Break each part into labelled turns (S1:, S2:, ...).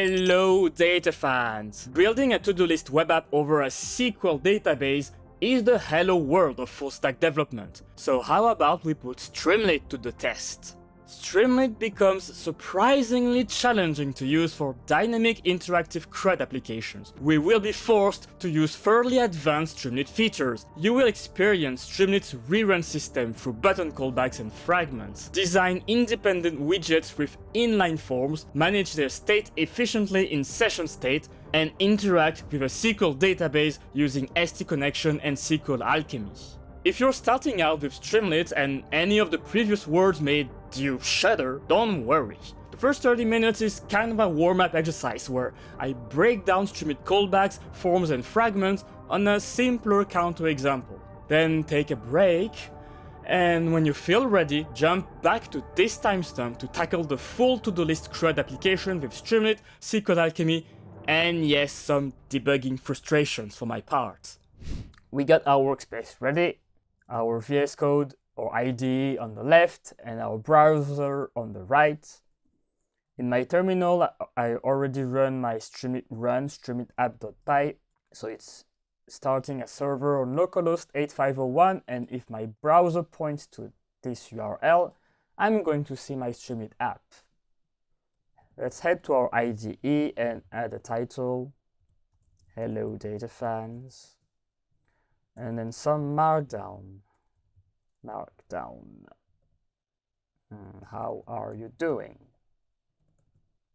S1: Hello data fans! Building a to-do list web app over a SQL database is the hello world of full stack development. So how about we put Streamlit to the test? Streamlit becomes surprisingly challenging to use for dynamic interactive CRUD applications. We will be forced to use fairly advanced Streamlit features. You will experience Streamlit's rerun system through button callbacks and fragments, design independent widgets with inline forms, manage their state efficiently in session state, and interact with a SQL database using ST connection and SQL alchemy. If you're starting out with Streamlit and any of the previous words made you shudder, don't worry. The first 30 minutes is kind of a warm-up exercise where I break down Streamlit callbacks, forms and fragments on a simpler counterexample. Then take a break, and when you feel ready, jump back to this timestamp to tackle the full to-do list CRUD application with Streamlit, SQL alchemy, and yes, some debugging frustrations for my part. We got our workspace ready, our VS Code or IDE on the left and our browser on the right. In my terminal, I already run my Streamlit run streamlit app.py, so it's starting a server on localhost 8501, and if my browser points to this URL, I'm going to see my Streamlit app. Let's head to our IDE and add a title, Hello Data Fans, and then some markdown. How are you doing?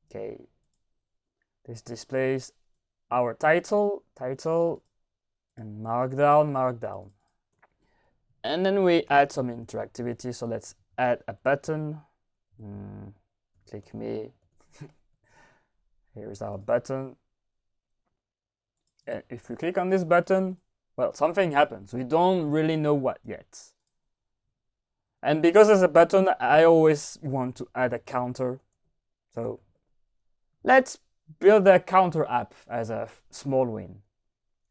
S1: Okay, this displays our title, and markdown. And then we add some interactivity, so let's add a button. Click me. Here's our button. And if we click on this button, well, something happens. We don't really know what yet. And because there's a button, I always want to add a counter. So let's build a counter app as a small win.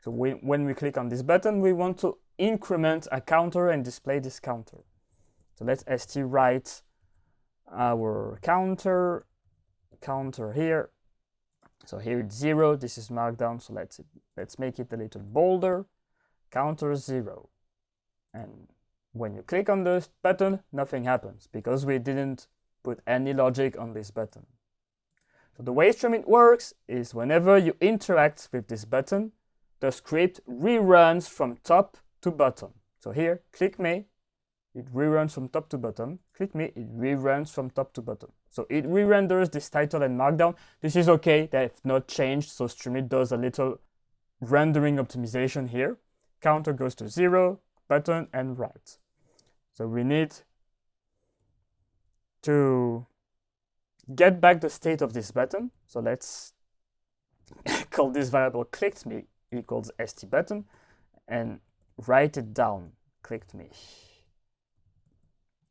S1: So when we click on this button, we want to increment a counter and display this counter. So let's SQLite our counter here. So here it's 0, this is markdown, so let's make it a little bolder. Counter 0. And when you click on this button, nothing happens because we didn't put any logic on this button. So the way Streamlit works is whenever you interact with this button, the script reruns from top to bottom. So here, click me, it reruns from top to bottom. Click me, it reruns from top to bottom. So it re-renders this title and markdown. This is okay, they have not changed, so Streamlit does a little rendering optimization here. Counter goes to 0, button, and right. So we need to get back the state of this button. So let's call this variable clicked me equals st button and write it down, clicked me.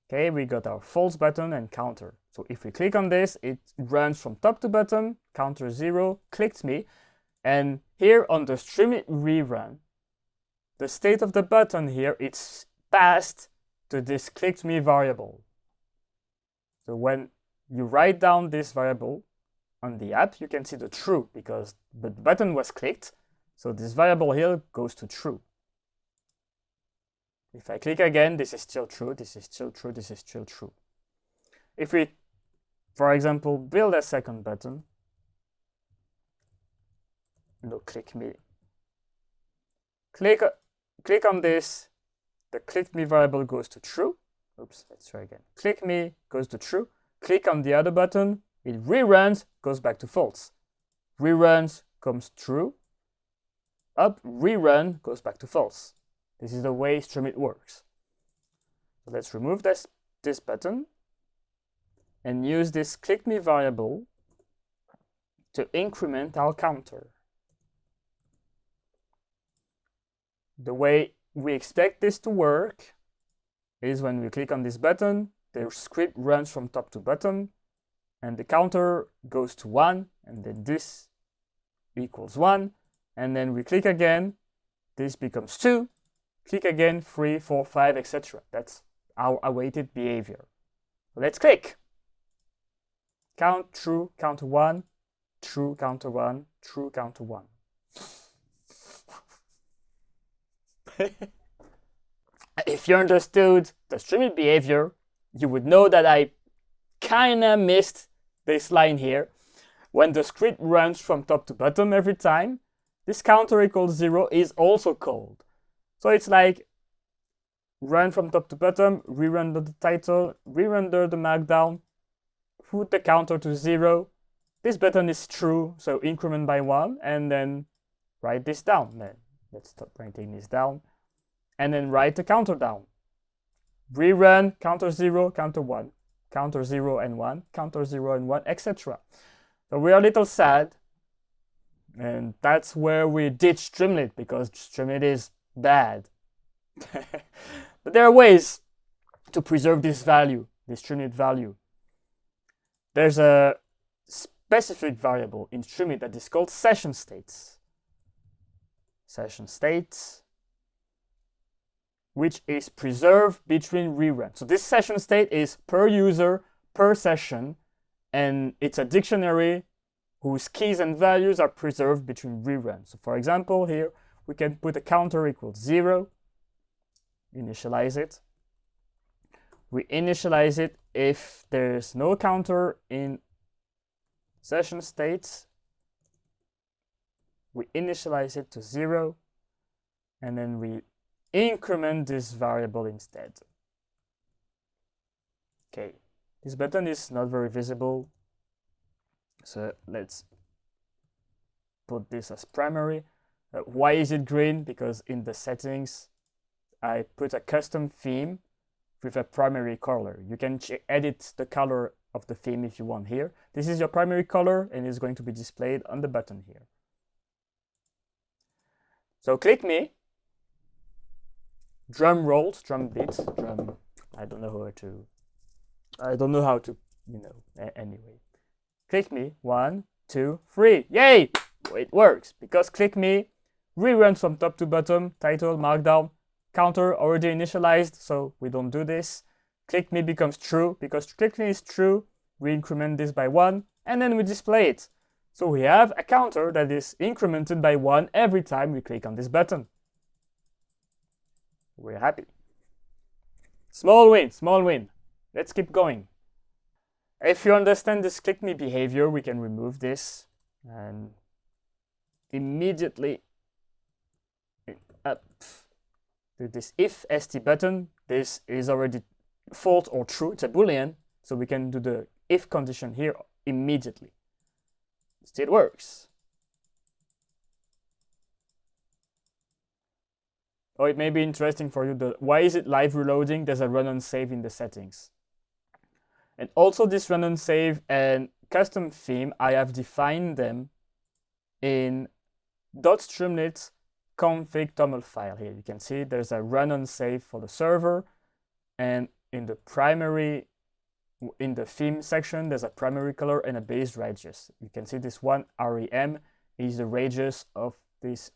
S1: Okay, we got our false button and counter. So if we click on this, it runs from top to bottom, counter 0, clicked me. And here on the Streamlit rerun, the state of the button here, it's passed to this clicked me variable. So when you write down this variable on the app, you can see the true because the button was clicked. So this variable here goes to true. If I click again, this is still true, this is still true, this is still true. If we, for example, build a second button, no, click me. Click on this, the click me variable goes to true. Oops, let's try again. Click me goes to true. Click on the other button, it reruns, goes back to false. Reruns comes true. Up, rerun goes back to false. This is the way Streamlit works. So let's remove this button and use this click me variable to increment our counter. The way we expect this to work is when we click on this button, the script runs from top to bottom, and the counter goes to 1, and then this equals 1, and then we click again, this becomes 2, click again, 3, 4, 5, etc. That's our awaited behavior. Let's click. Count true, count 1, true, counter 1, true, counter 1. If you understood the Streamlit behavior, you would know that I kinda missed this line here. When the script runs from top to bottom every time, this counter equals 0 is also called. So it's like run from top to bottom, re-render the title, re-render the markdown, put the counter to 0. This button is true, so increment by 1, and then write this down. Then let's stop writing this down. And then write the counter down. Rerun, counter 0, counter 1, counter 0 and 1, counter 0 and 1, etc. So we are a little sad, and that's where we ditch Streamlit, because Streamlit is bad. But there are ways to preserve this value, this Streamlit value. There's a specific variable in Streamlit that is called session states. Session states, which is preserved between reruns. So this session state is per user, per session, and it's a dictionary whose keys and values are preserved between reruns. So for example, here we can put a counter equals 0, initialize it. We initialize it if there's no counter in session states. We initialize it to 0, and then we increment this variable instead. Okay, this button is not very visible, so let's put this as primary. Why is it green? Because in the settings, I put a custom theme with a primary color. You can edit the color of the theme if you want here. This is your primary color, and it's going to be displayed on the button here. So click me. Drum rolls, drum beats, drum. I don't know how to, anyway. Click me, 1, 2, 3. Yay! It works because click me reruns from top to bottom, title, markdown, counter already initialized, so we don't do this. Click me becomes true because click me is true. We increment this by 1 and then we display it. So we have a counter that is incremented by 1 every time we click on this button. We're happy. Small win, small win. Let's keep going. If you understand this click me behavior, we can remove this and immediately up to this if st button. This is already false or true. It's a boolean, so we can do the if condition here immediately. It still works. Oh, it may be interesting for you. Why is it live reloading? There's a run on save in the settings. And also this run on save and custom theme, I have defined them in .streamlit config toml file here. You can see there's a run on save for the server, and in the primary, in the theme section, there's a primary color and a base radius. You can see this one rem is the radius of this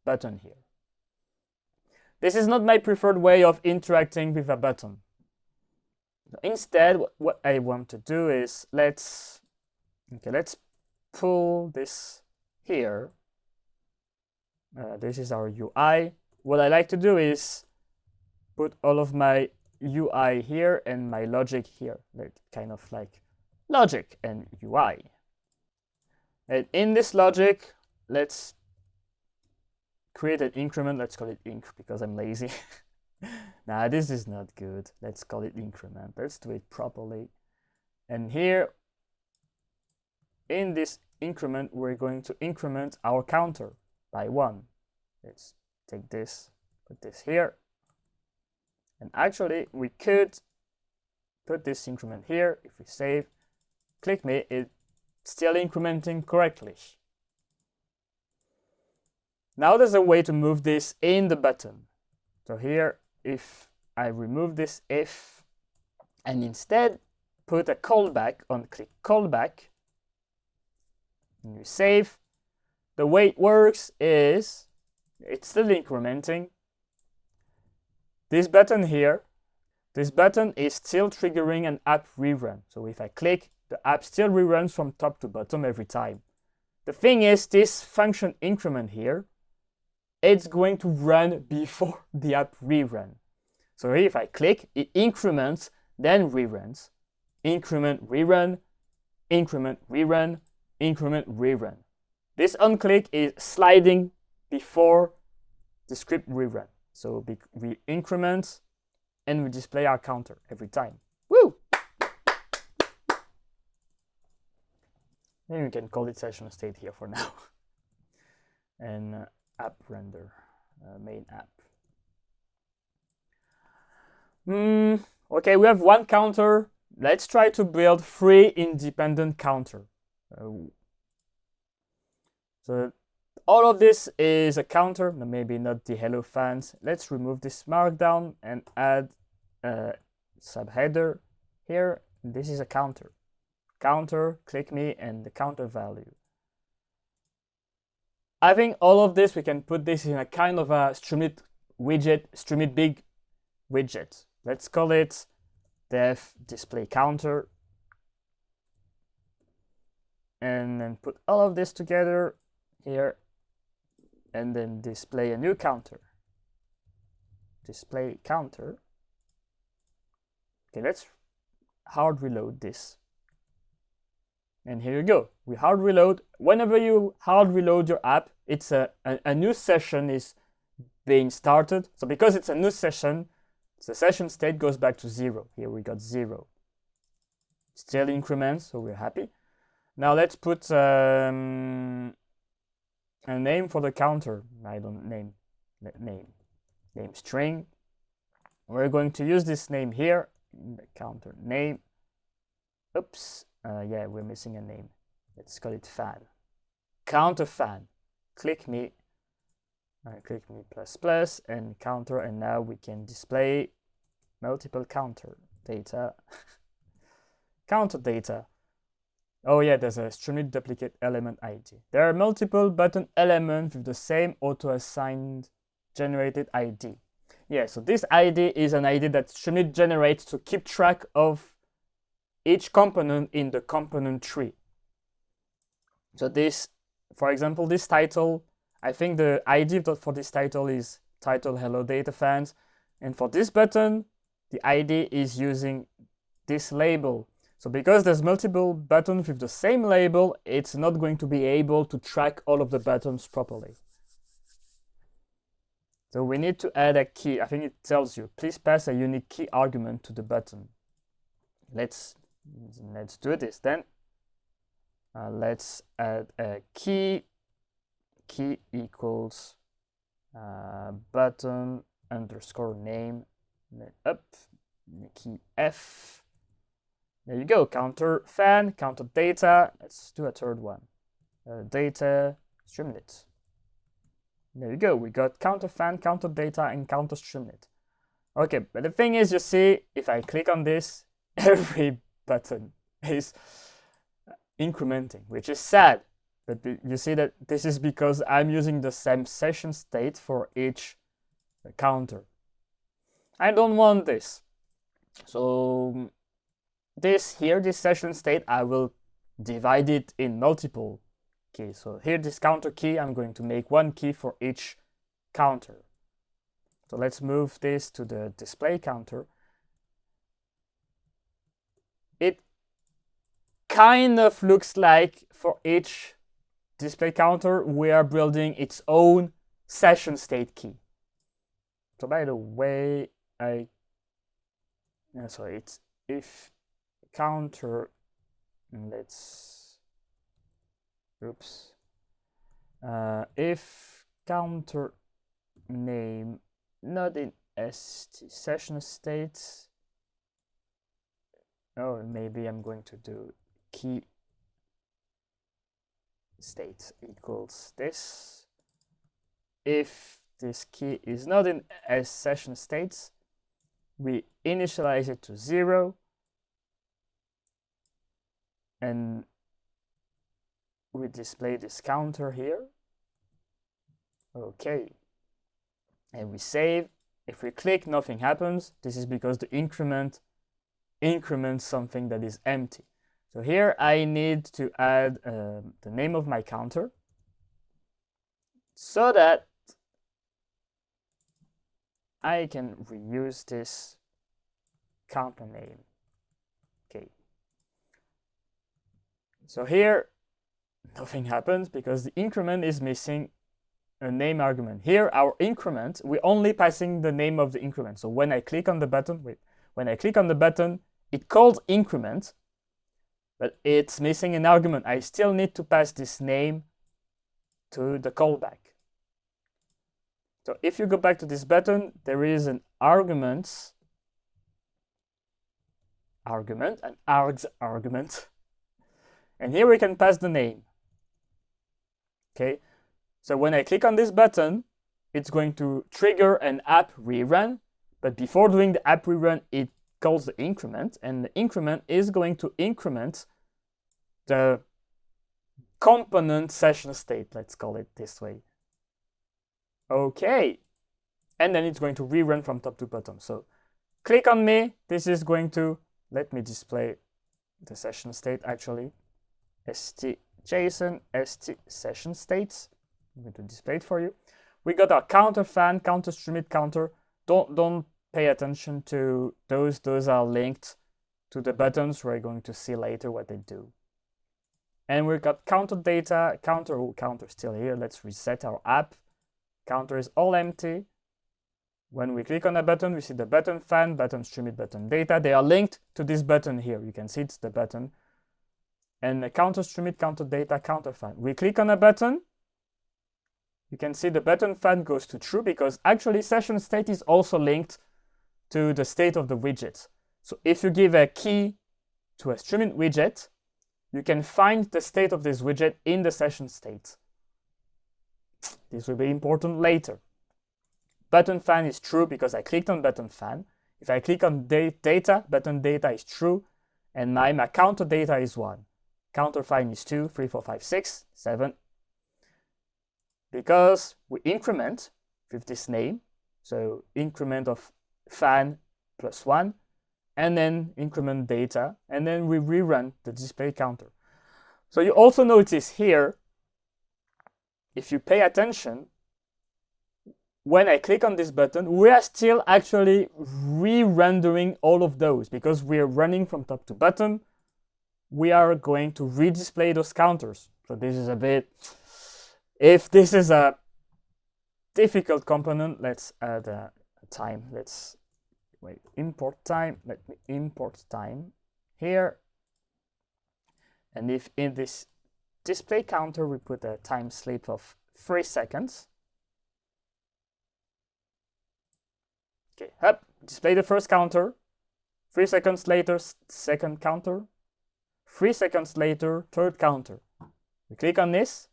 S1: button here. This is not my preferred way of interacting with a button. Instead, what I want to do is let's pull this here. This is our UI. What I like to do is put all of my UI here and my logic here, kind of like logic and UI. And in this logic, let's create an increment. Let's call it inc because I'm lazy. Nah, this is not good. Let's call it increment. Let's do it properly. And here, in this increment, we're going to increment our counter by 1. Let's take this, put this here. And actually, we could put this increment here. If we save, click me, it's still incrementing correctly. Now there's a way to move this in the button. So here, if I remove this if and instead put a callback on click callback and you save, the way it works is it's still incrementing. This button here, this button is still triggering an app rerun. So if I click, the app still reruns from top to bottom every time. The thing is, this function increment here, it's going to run before the app rerun. So here, if I click, it increments, then reruns. Increment, rerun, increment, rerun, increment, rerun. This onClick is sliding before the script rerun. So we increment and we display our counter every time. Woo! Then we can call it session state here for now. And app render, main app. Okay, we have one counter. Let's try to build 3 independent counter. So all of this is a counter, maybe not the hello fans. Let's remove this markdown and add a subheader here. This is a counter. Counter, click me, and the counter value. I think all of this, we can put this in a kind of a Streamlit widget, Streamlit big widget. Let's call it def display counter. And then put all of this together here, and then display a new counter. Display counter. Okay, let's hard reload this. And here you go. We hard reload. Whenever you hard reload your app, it's a new session is being started. So because it's a new session, the session state goes back to 0. Here we got 0. Still increments, so we're happy. Now let's put a name for the counter. I don't name string. We're going to use this name here in the counter name. Oops. Yeah, we're missing a name. Let's call it fan. Counter fan. Click me. Click me plus and counter, and now we can display multiple counter data. Counter data. Oh yeah, there's a Streamlit duplicate element ID. There are multiple button elements with the same auto-assigned generated ID. Yeah, so this ID is an ID that Streamlit generates to keep track of each component in the component tree. So this, for example, this title, I think the ID for this title is title hello data fans. And for this button, the ID is using this label. So because there's multiple buttons with the same label, it's not going to be able to track all of the buttons properly. So we need to add a key. I think it tells you, please pass a unique key argument to the button. Let's do this then. Let's add a key equals button underscore name, up, key F. There you go, counter fan, counter data. Let's do a third one, data Streamlit. There you go, we got counter fan, counter data, and counter Streamlit. Okay, but the thing is, you see, if I click on this, every button is incrementing, which is sad. But you see that this is because I'm using the same session state for each counter. I don't want this. So this session state, I will divide it in multiple keys. So here, this counter key, I'm going to make one key for each counter. So let's move this to the display counter. It kind of looks like for each display counter, we are building its own session state key. So by the way, it's if counter, if counter name not in session state. Oh, maybe I'm going to do key state equals this. If this key is not in session states, we initialize it to 0, and we display this counter here. Okay, and we save. If we click, nothing happens. This is because the increments something that is empty. So here I need to add the name of my counter so that I can reuse this counter name. Okay. So here, nothing happens because the increment is missing a name argument. Here, our increment, we're only passing the name of the increment. So when I click on the button, it calls increment, but it's missing an argument. I still need to pass this name to the callback. So if you go back to this button, there is an argument, an args argument. And here we can pass the name. Okay, so when I click on this button, it's going to trigger an app rerun. But before doing the app rerun, it calls the increment, and the increment is going to increment the component session state, let's call it this way. Okay, and then it's going to rerun from top to bottom. So click on me. This is going to let me display the session state actually. JSON st session states. I'm going to display it for you. We got our counter fan, counter Streamlit counter. Don't pay attention to those. Those are linked to the buttons. We're going to see later what they do. And we've got counter data, counter still here. Let's reset our app. Counter is all empty. When we click on a button, we see the button fan, button Streamlit, button data. They are linked to this button here. You can see it's the button. And the counter Streamlit, counter data, counter fan. We click on a button. You can see the button fan goes to true because actually session state is also linked to the state of the widget. So if you give a key to a Streamlit widget, you can find the state of this widget in the session state. This will be important later. Button fan is true because I clicked on button fan. If I click on data, button data is true, and my counter data is 1. Counter fan is 2, 3, 4, 5, 6, 7. Because we increment with this name, so increment of fan plus 1, and then increment data, and then we rerun the display counter. So you also notice here, if you pay attention, when I click on this button, we are still actually re-rendering all of those because we are running from top to bottom. We are going to redisplay those counters. So this is a bit, if this is a difficult component, let's add a time. Let's import time. Let me import time here. And if in this display counter, we put a time sleep of 3 seconds. Okay, up, display the first counter. 3 seconds later, second counter. 3 seconds later, third counter. We click on this.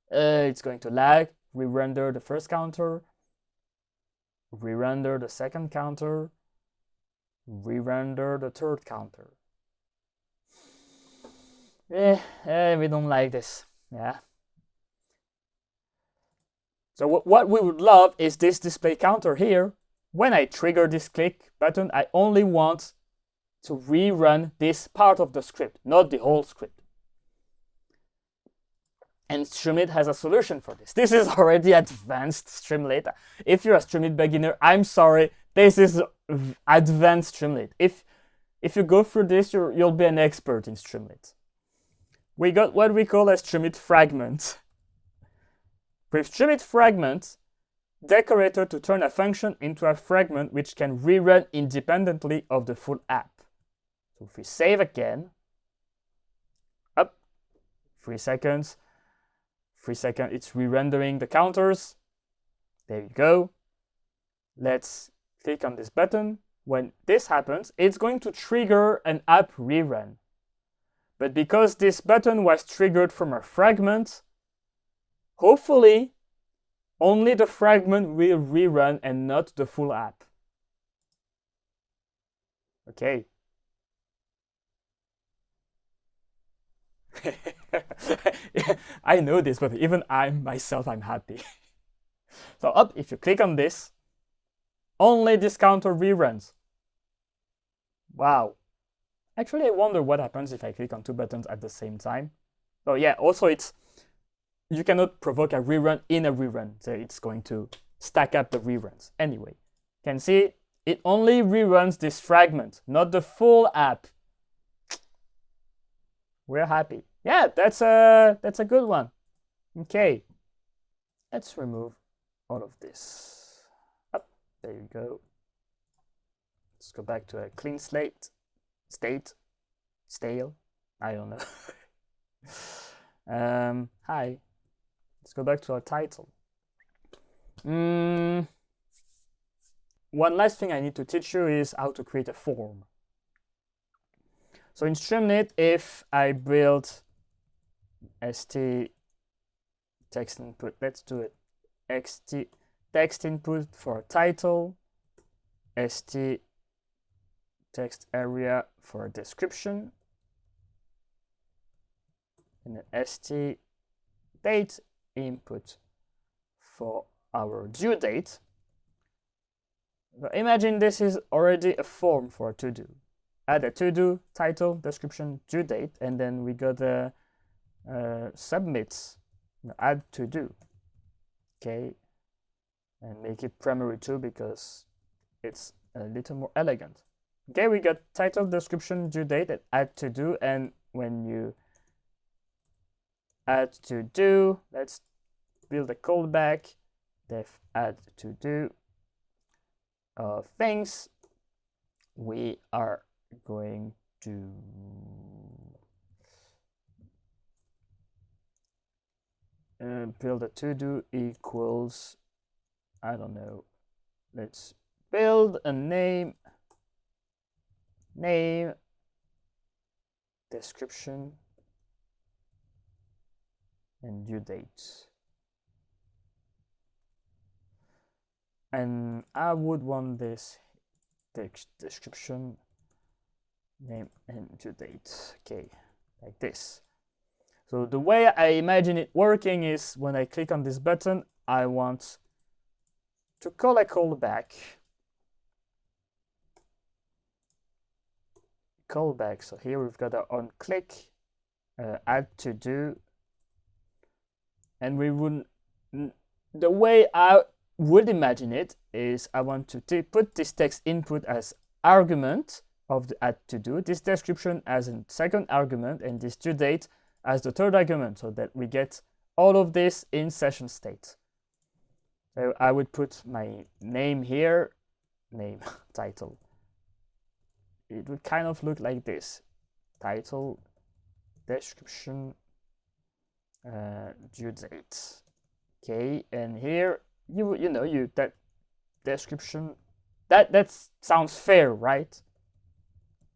S1: It's going to lag. We render the first counter. We render the second counter. We render the third counter. We don't like this. Yeah. So what we would love is this display counter here. When I trigger this click button, I only want to rerun this part of the script, not the whole script. And Streamlit has a solution for this. This is already advanced Streamlit. If you're a Streamlit beginner, I'm sorry. This is advanced Streamlit. If you go through this, you'll be an expert in Streamlit. We got what we call a Streamlit fragment. With Streamlit fragment, decorator to turn a function into a fragment which can rerun independently of the full app. So if we save again, up, 3 seconds, 3 seconds, it's re-rendering the counters. There you go. Let's click on this button. When this happens, it's going to trigger an app rerun. But because this button was triggered from a fragment, hopefully only the fragment will rerun and not the full app. Okay. I know this, but even I'm happy. So up, if you click on this, only this counter reruns. Wow. Actually, I wonder what happens if I click on two buttons at the same time. Oh yeah, also you cannot provoke a rerun in a rerun, so it's going to stack up the reruns. Anyway, you can see it only reruns this fragment, not the full app. We're happy. Yeah, that's a good one. Okay, let's remove all of this. Up, there you go. Let's go back to a clean state. Stale. I don't know. Hi. Let's go back to our title. One last thing I need to teach you is how to create a form. So in Streamlit, if I build st text input, let's do it. xt text input for title, st text area for a description, and an st date input for our due date. So imagine this is already a form for a to-do. Add a to-do, title, description, due date, and then we got the submits, add to-do. Okay, and make it primary too because it's a little more elegant. Okay, we got title, description, due date, and add to do. And when you add to do, let's build a callback, def add to do things. We are going to build a to do equals, I don't know, let's build a name, description, and due date. And I would want this text description, name, and due date. Okay, like this. So the way I imagine it working is when I click on this button, I want to call a callback. So here we've got our on click, add to do, and we wouldn't. The way I would imagine it is I want to put this text input as argument of the add to do, this description as a second argument, and this due date as the third argument, so that we get all of this in session state. So I would put my name here, name, title. It would kind of look like this: title, description, due date. Okay, and here that description, that sounds fair, right?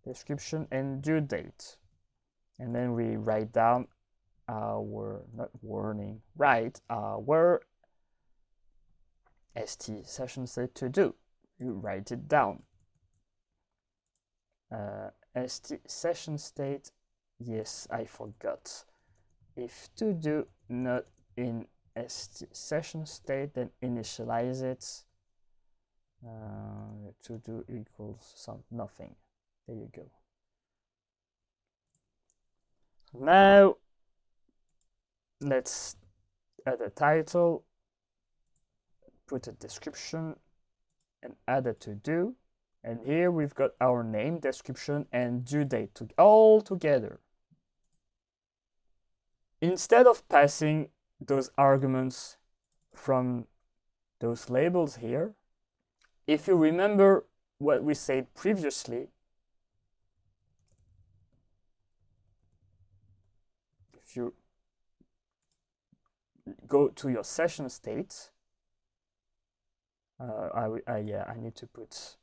S1: Description and due date, and then we write down our our st session state to do. You write it down. St session state, yes, I forgot. If to do not in st session state, then initialize it. To do equals nothing. There you go. Now let's add a title, put a description, and add a to do. And here we've got our name, description, and due date all together. Instead of passing those arguments from those labels here, if you remember what we said previously, if you go to your session state, I need to put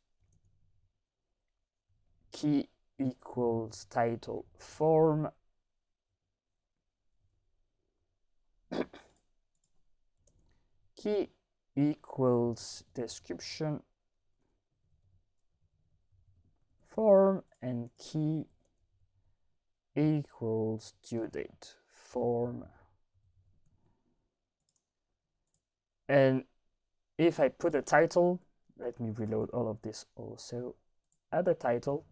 S1: key equals title form, key equals description form, and key equals due date form. And if I put a title, let me reload all of this also, add a title,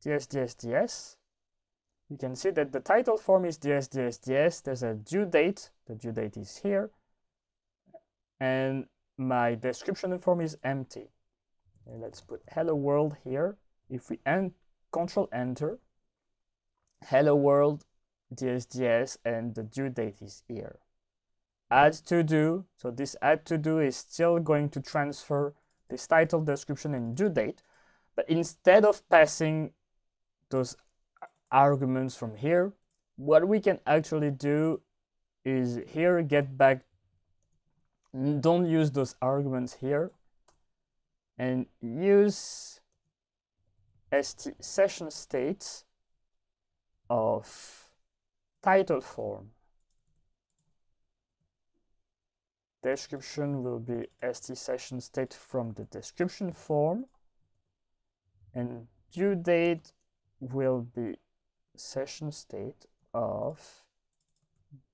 S1: ds. You can see that the title form is ds. There's a due date. The due date is here. And my description form is empty. And let's put hello world here. If we control enter, hello world, ds, and the due date is here. Add to do. So this add to do is still going to transfer this title, description, and due date. But instead of passing those arguments from here, what we can actually do is here get back. Don't use those arguments here, and use st session state of title form. Description will be st session state from the description form, and due date will be session state of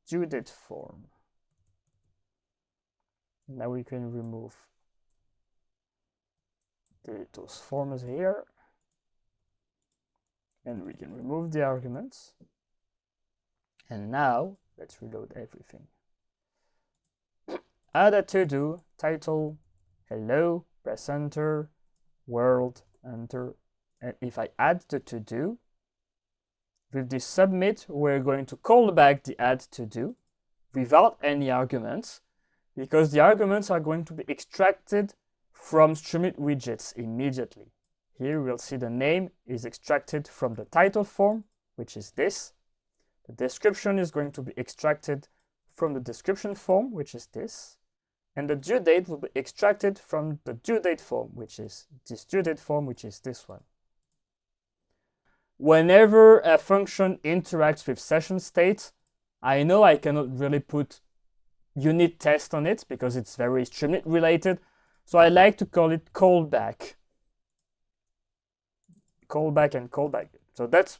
S1: due date form. Now we can remove those forms here, and we can remove the arguments. And now let's reload everything. Add a to-do, title, hello, press enter, world, enter. And if I add the to-do, with the submit, we're going to call back the add to-do without any arguments, because the arguments are going to be extracted from Streamlit widgets immediately. Here we'll see the name is extracted from the title form, which is this. The description is going to be extracted from the description form, which is this. And the due date will be extracted from the due date form, which is this due date form, which is this one. Whenever a function interacts with session state, I know I cannot really put unit test on it because it's very Streamlit related. So I like to call it callback. Callback and callback. So that's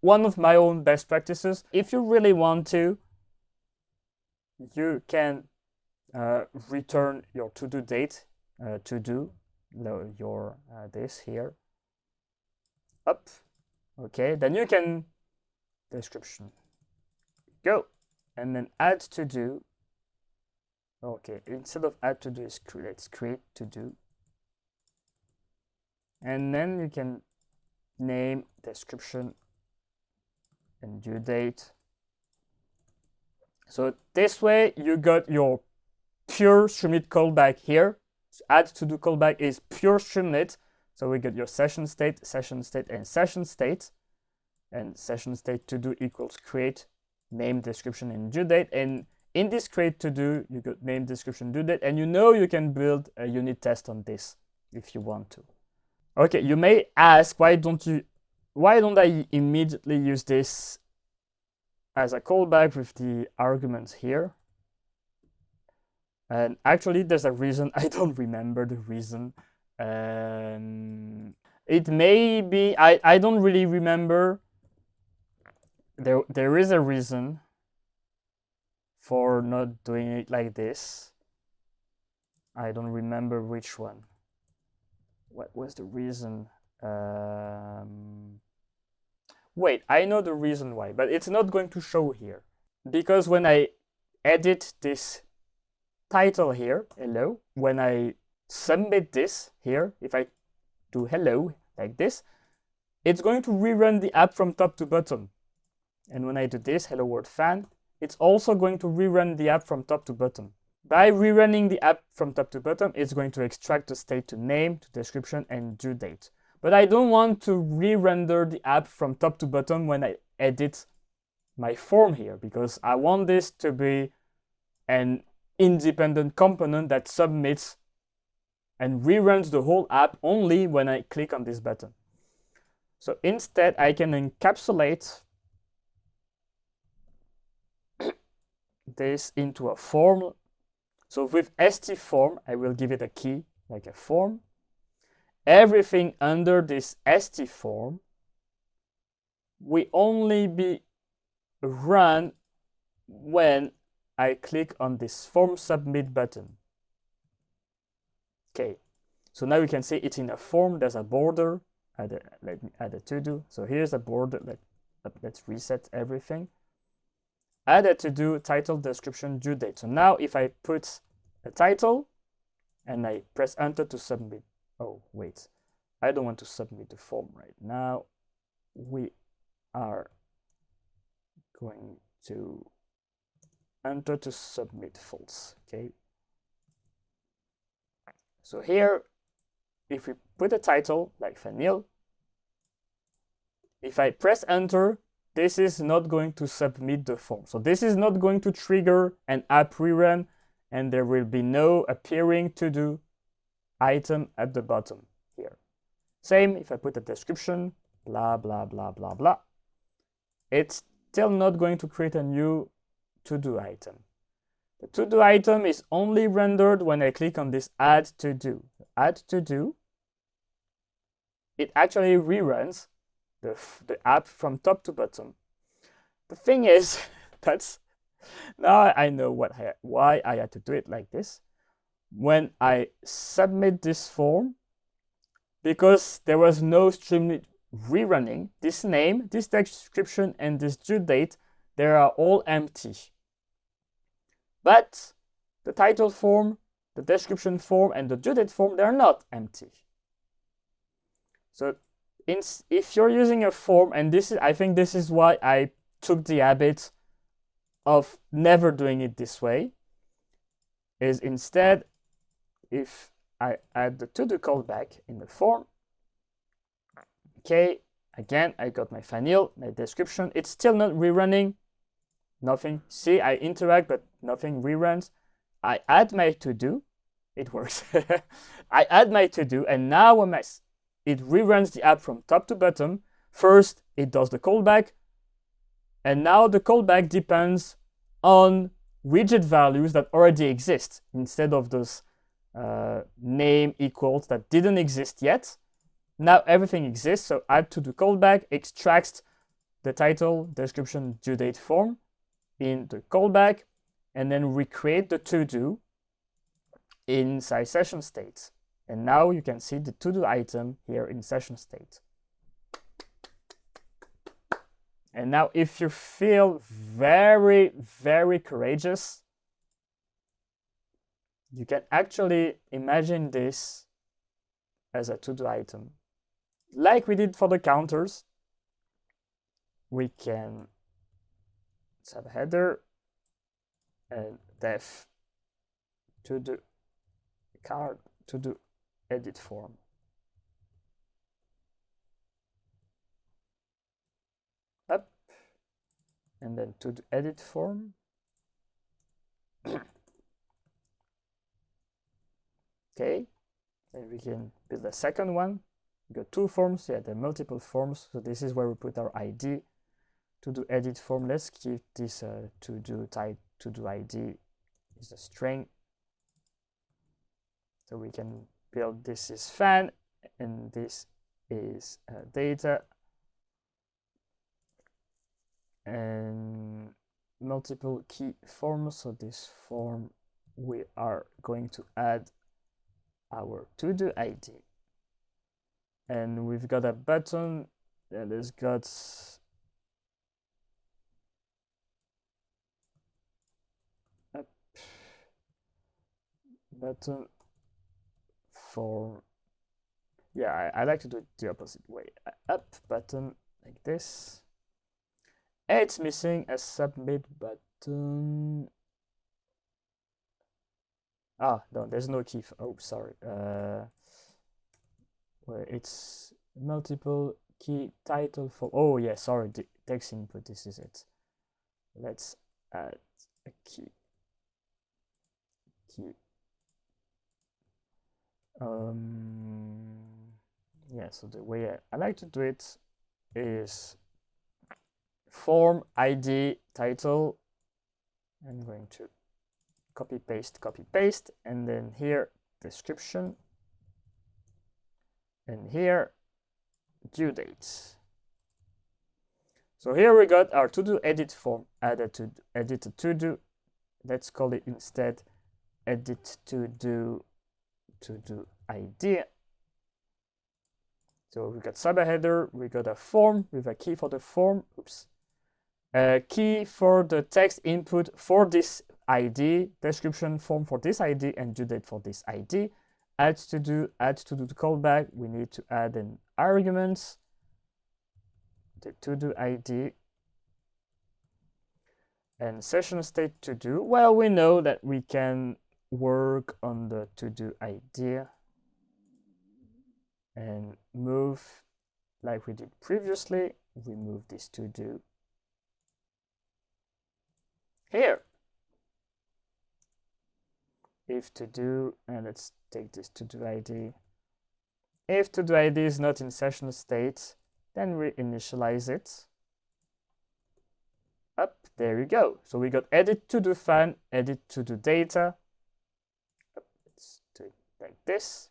S1: one of my own best practices. If you really want to, you can return your to-do date, your this here, up. Okay, then you can description, go, and then add to do. Okay, instead of add to do, let's create to do. And then you can name description and due date. So this way you got your pure Streamlit callback here. Add to do callback is pure Streamlit. So we get your session state, and session state. And session state to do equals create, name, description, and due date. And in this create to do, you got name, description, due date. And you know you can build a unit test on this if you want to. Okay, you may ask, why don't I immediately use this as a callback with the arguments here? And actually, there's a reason. I don't remember the reason. It may be, I don't really remember. There is a reason for not doing it like this. I don't remember which one. What was the reason? Wait, I know the reason why, but it's not going to show here. Because when I edit this title here, hello, when I submit this here, if I do hello like this, it's going to rerun the app from top to bottom. And when I do this, hello world fan, it's also going to rerun the app from top to bottom. By rerunning the app from top to bottom, it's going to extract the state to name, to description, and due date. But I don't want to re-render the app from top to bottom when I edit my form here, because I want this to be an independent component that submits and reruns the whole app only when I click on this button. So instead, I can encapsulate this into a form. So with st form, I will give it a key, like a form. Everything under this st form will only be run when I click on this form submit button. Okay, so now you can see it's in a form, there's a border, let me add a to-do. So here's a border. Let's reset everything. Add a to-do, title, description, due date. So now if I put a title and I press enter to submit. Oh, wait. I don't want to submit the form right now. We are going to enter to submit false. Okay. So here, if we put a title like vanilla, if I press enter, this is not going to submit the form. So this is not going to trigger an app rerun, and there will be no appearing to-do item at the bottom here. Same if I put a description, blah, blah, blah, blah, blah. It's still not going to create a new to-do item. The to-do item is only rendered when I click on this add to-do. Add to-do, it actually reruns the app from top to bottom. The thing is, now I know why I had to do it like this. When I submit this form, because there was no Streamlit rerunning, this name, this description, and this due date, they are all empty. But the title form, the description form, and the due date form, they're not empty. So if you're using a form, and I think this is why I took the habit of never doing it this way, is instead, if I add the to-do callback in the form, okay, again, I got my vanilla, my description, it's still not rerunning, nothing. See, I interact, but nothing reruns. I add my to-do, it works. I add my to-do, and now when it reruns the app from top to bottom. First, it does the callback, and now the callback depends on widget values that already exist instead of those name equals that didn't exist yet. Now everything exists, so add to the callback extracts the title, description, due date form in the callback, and then recreate the to-do inside session state. And now you can see the to-do item here in session state. And now if you feel very, very courageous, you can actually imagine this as a to-do item. Like we did for the counters, we can have a header and def to-do card to-do edit form. Up, and then to the edit form. Okay, and we can build a second one. We got two forms, yeah, there are multiple forms. So this is where we put our ID. To do edit form, let's keep this to do ID is a string. So we can build this is fan and this is data, and multiple key forms. So this form we are going to add our to-do ID, and we've got a button that has got a button for, yeah, I like to do it the opposite way. Up button like this. It's missing a submit button. Ah, no, there's no key. Oh, sorry. Where it's multiple key title for. Oh, yeah, sorry. The text input. This is it. Let's add a key. Yeah, so the way I like to do it is form ID title. I'm going to copy paste, and then here description, and here due date. So here we got our to-do edit form added to edit to-do. Let's call it instead edit to-do ID. So we got subheader, we got a form with a key for the form. Oops. A key for the text input for this ID, description form for this ID, and due date for this ID. Add to do the callback. We need to add an argument, the to do ID, and session state to do. Well, we know that we can work on the to do idea and move like we did previously. We move this to do here. If to do, and let's take this to do ID. If to do ID is not in session state, then we initialize it. Up, there you go. So we got edit to do fan, edit to do data. Let's do it like this.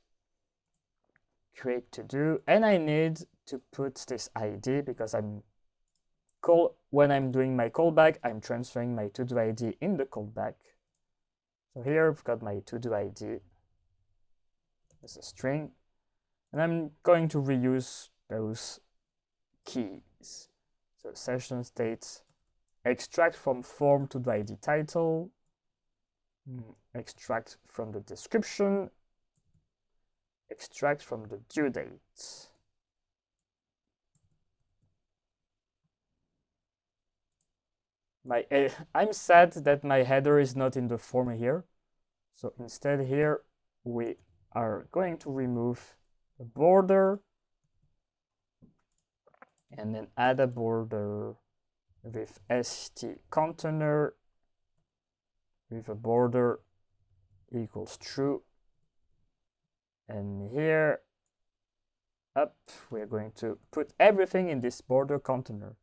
S1: Create to do, and I need to put this ID because when I'm doing my callback, I'm transferring my to do ID in the callback. So here I've got my to do ID as a string, and I'm going to reuse those keys. So session state, extract from form to do ID title, extract from the description, extract from the due date. I'm sad that my header is not in the form here. So instead here, we are going to remove a border and then add a border with st container with a border equals true. And here up, we're going to put everything in this border container.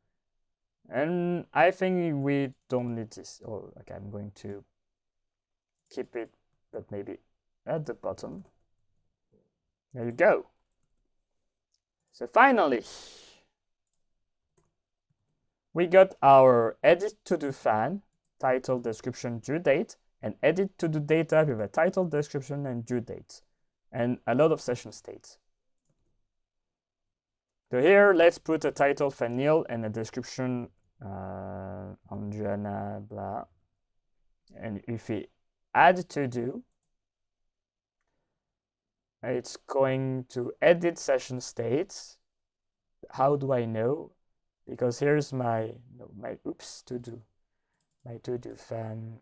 S1: And I think we don't need this. Oh, okay, I'm going to keep it, but maybe at the bottom. There you go. So finally, we got our edit to do fan, title, description, due date, and edit to do data with a title, description, and due date, and a lot of session states. So here, let's put a title Fanil and a description Anjana, blah. And if we add to do, it's going to edit session states. How do I know? Because here's my to do fan.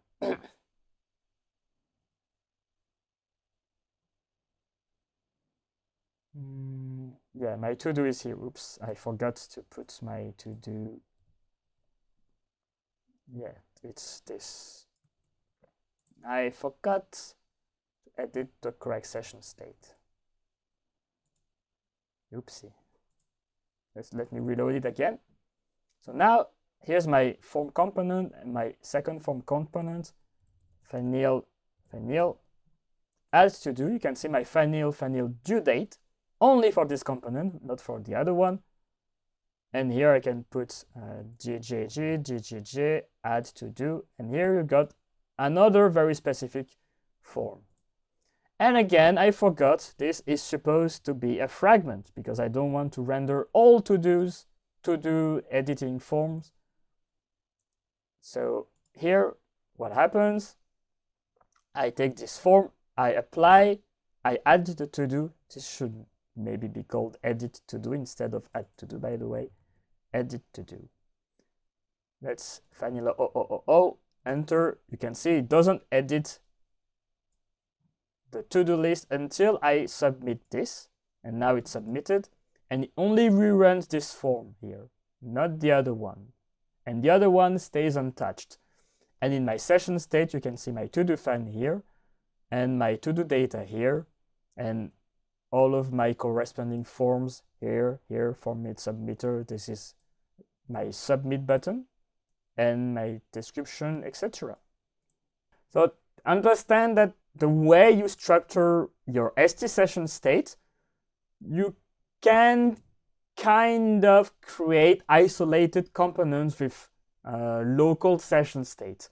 S1: Yeah, my to do is here. Oops, I forgot to put my to do. Yeah, it's this. I forgot to edit the correct session state. Oopsie. Let me reload it again. So now here's my form component and my second form component, Fanil. As to do, you can see my Fanil due date only for this component, not for the other one. And here I can put GGG, add to do, and here you got another very specific form. And again, I forgot this is supposed to be a fragment because I don't want to render all to-dos, to-do editing forms. So here, what happens? I take this form, I apply, I add the to-do. This should maybe be called edit to-do instead of add to-do, by the way. Edit to-do. Let's vanilla enter. You can see it doesn't edit the to-do list until I submit this, and now it's submitted, and it only reruns this form here, not the other one, and the other one stays untouched. And in my session state, you can see my to-do fan here, and my to-do data here, and all of my corresponding forms here, form made submitter, this is my submit button, and my description, etc. So understand that the way you structure your ST session state, you can kind of create isolated components with local session state.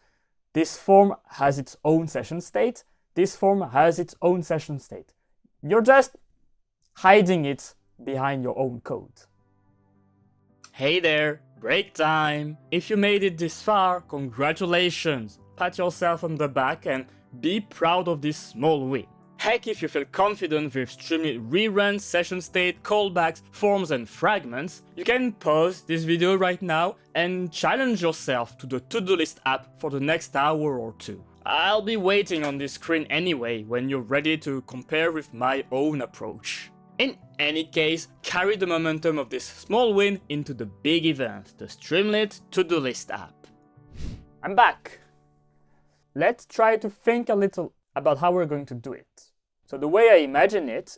S1: This form has its own session state. This form has its own session state. You're just hiding it behind your own code. Hey there, break time! If you made it this far, congratulations! Pat yourself on the back and be proud of this small win. Heck, if you feel confident with Streamlit reruns, session state, callbacks, forms and fragments, you can pause this video right now and challenge yourself to the to-do list app for the next hour or two. I'll be waiting on this screen anyway when you're ready to compare with my own approach. In any case, carry the momentum of this small win into the big event, the Streamlit to-do list app. I'm back! Let's try to think a little about how we're going to do it. So the way I imagine it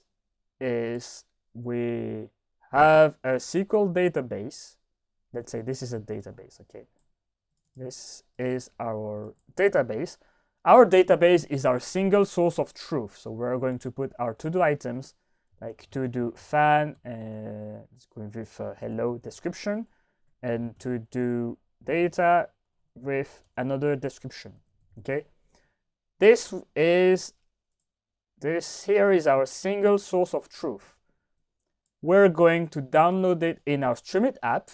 S1: is we have a SQL database. Let's say this is a database, okay? This is our database. Our database is our single source of truth. So we're going to put our to-do items like to-do fan, it's going with hello description, and to-do data with another description, okay? This here is our single source of truth. We're going to download it in our Streamlit app,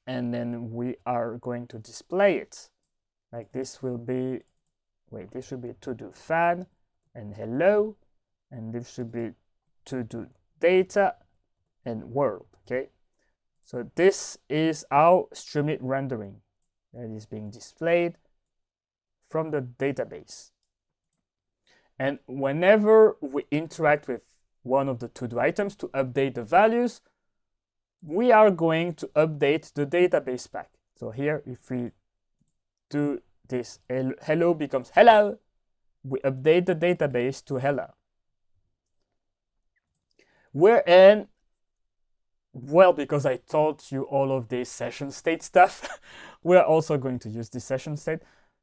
S1: and then we are going to display it. Like this will be, this should be to-do fan and hello, and this should be to-do data and world, okay? So this is our Streamlit rendering that is being displayed from the database. And whenever we interact with one of the to-do items to update the values, we are going to update the database pack. So here, if we do this, hello becomes hello, we update the database to hello. Wherein, well, because I taught you all of this session state stuff, we're also going to use this session state.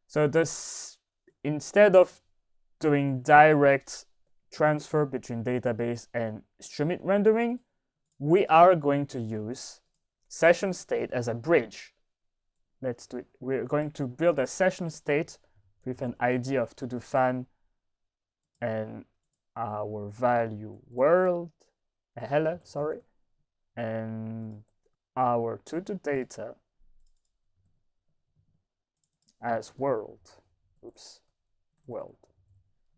S1: So this, instead of doing direct transfer between database and Streamlit rendering, we are going to use session state as a bridge. Let's do it. We're going to build a session state with an ID of to-do fan and our value world, hello, sorry, and our to-do data as world, world.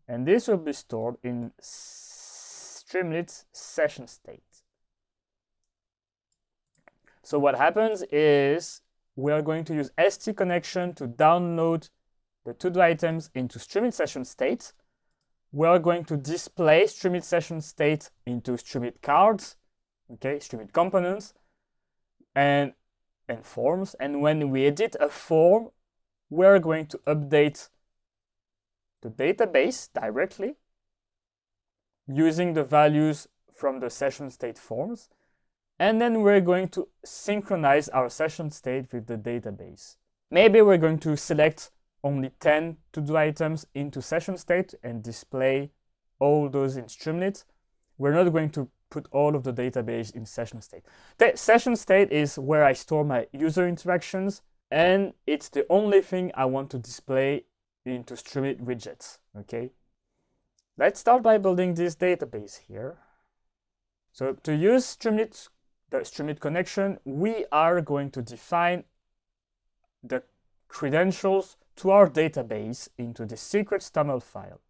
S1: And this will be stored in Streamlit session state. So what happens is we are going to use ST connection to download the to-do items into Streamlit session state. We are going to display Streamlit session state into Streamlit cards, okay, Streamlit components, and forms. And when we edit a form, we are going to update the database directly using the values from the session state forms. And then we're going to synchronize our session state with the database. Maybe we're going to select only 10 to-do items into session state and display all those in Streamlit. We're not going to put all of the database in session state. The session state is where I store my user interactions, and it's the only thing I want to display into Streamlit widgets, okay? Let's start by building this database here. So to use Streamlit, the Streamlit connection, we are going to define the credentials to our database into the secrets toml file.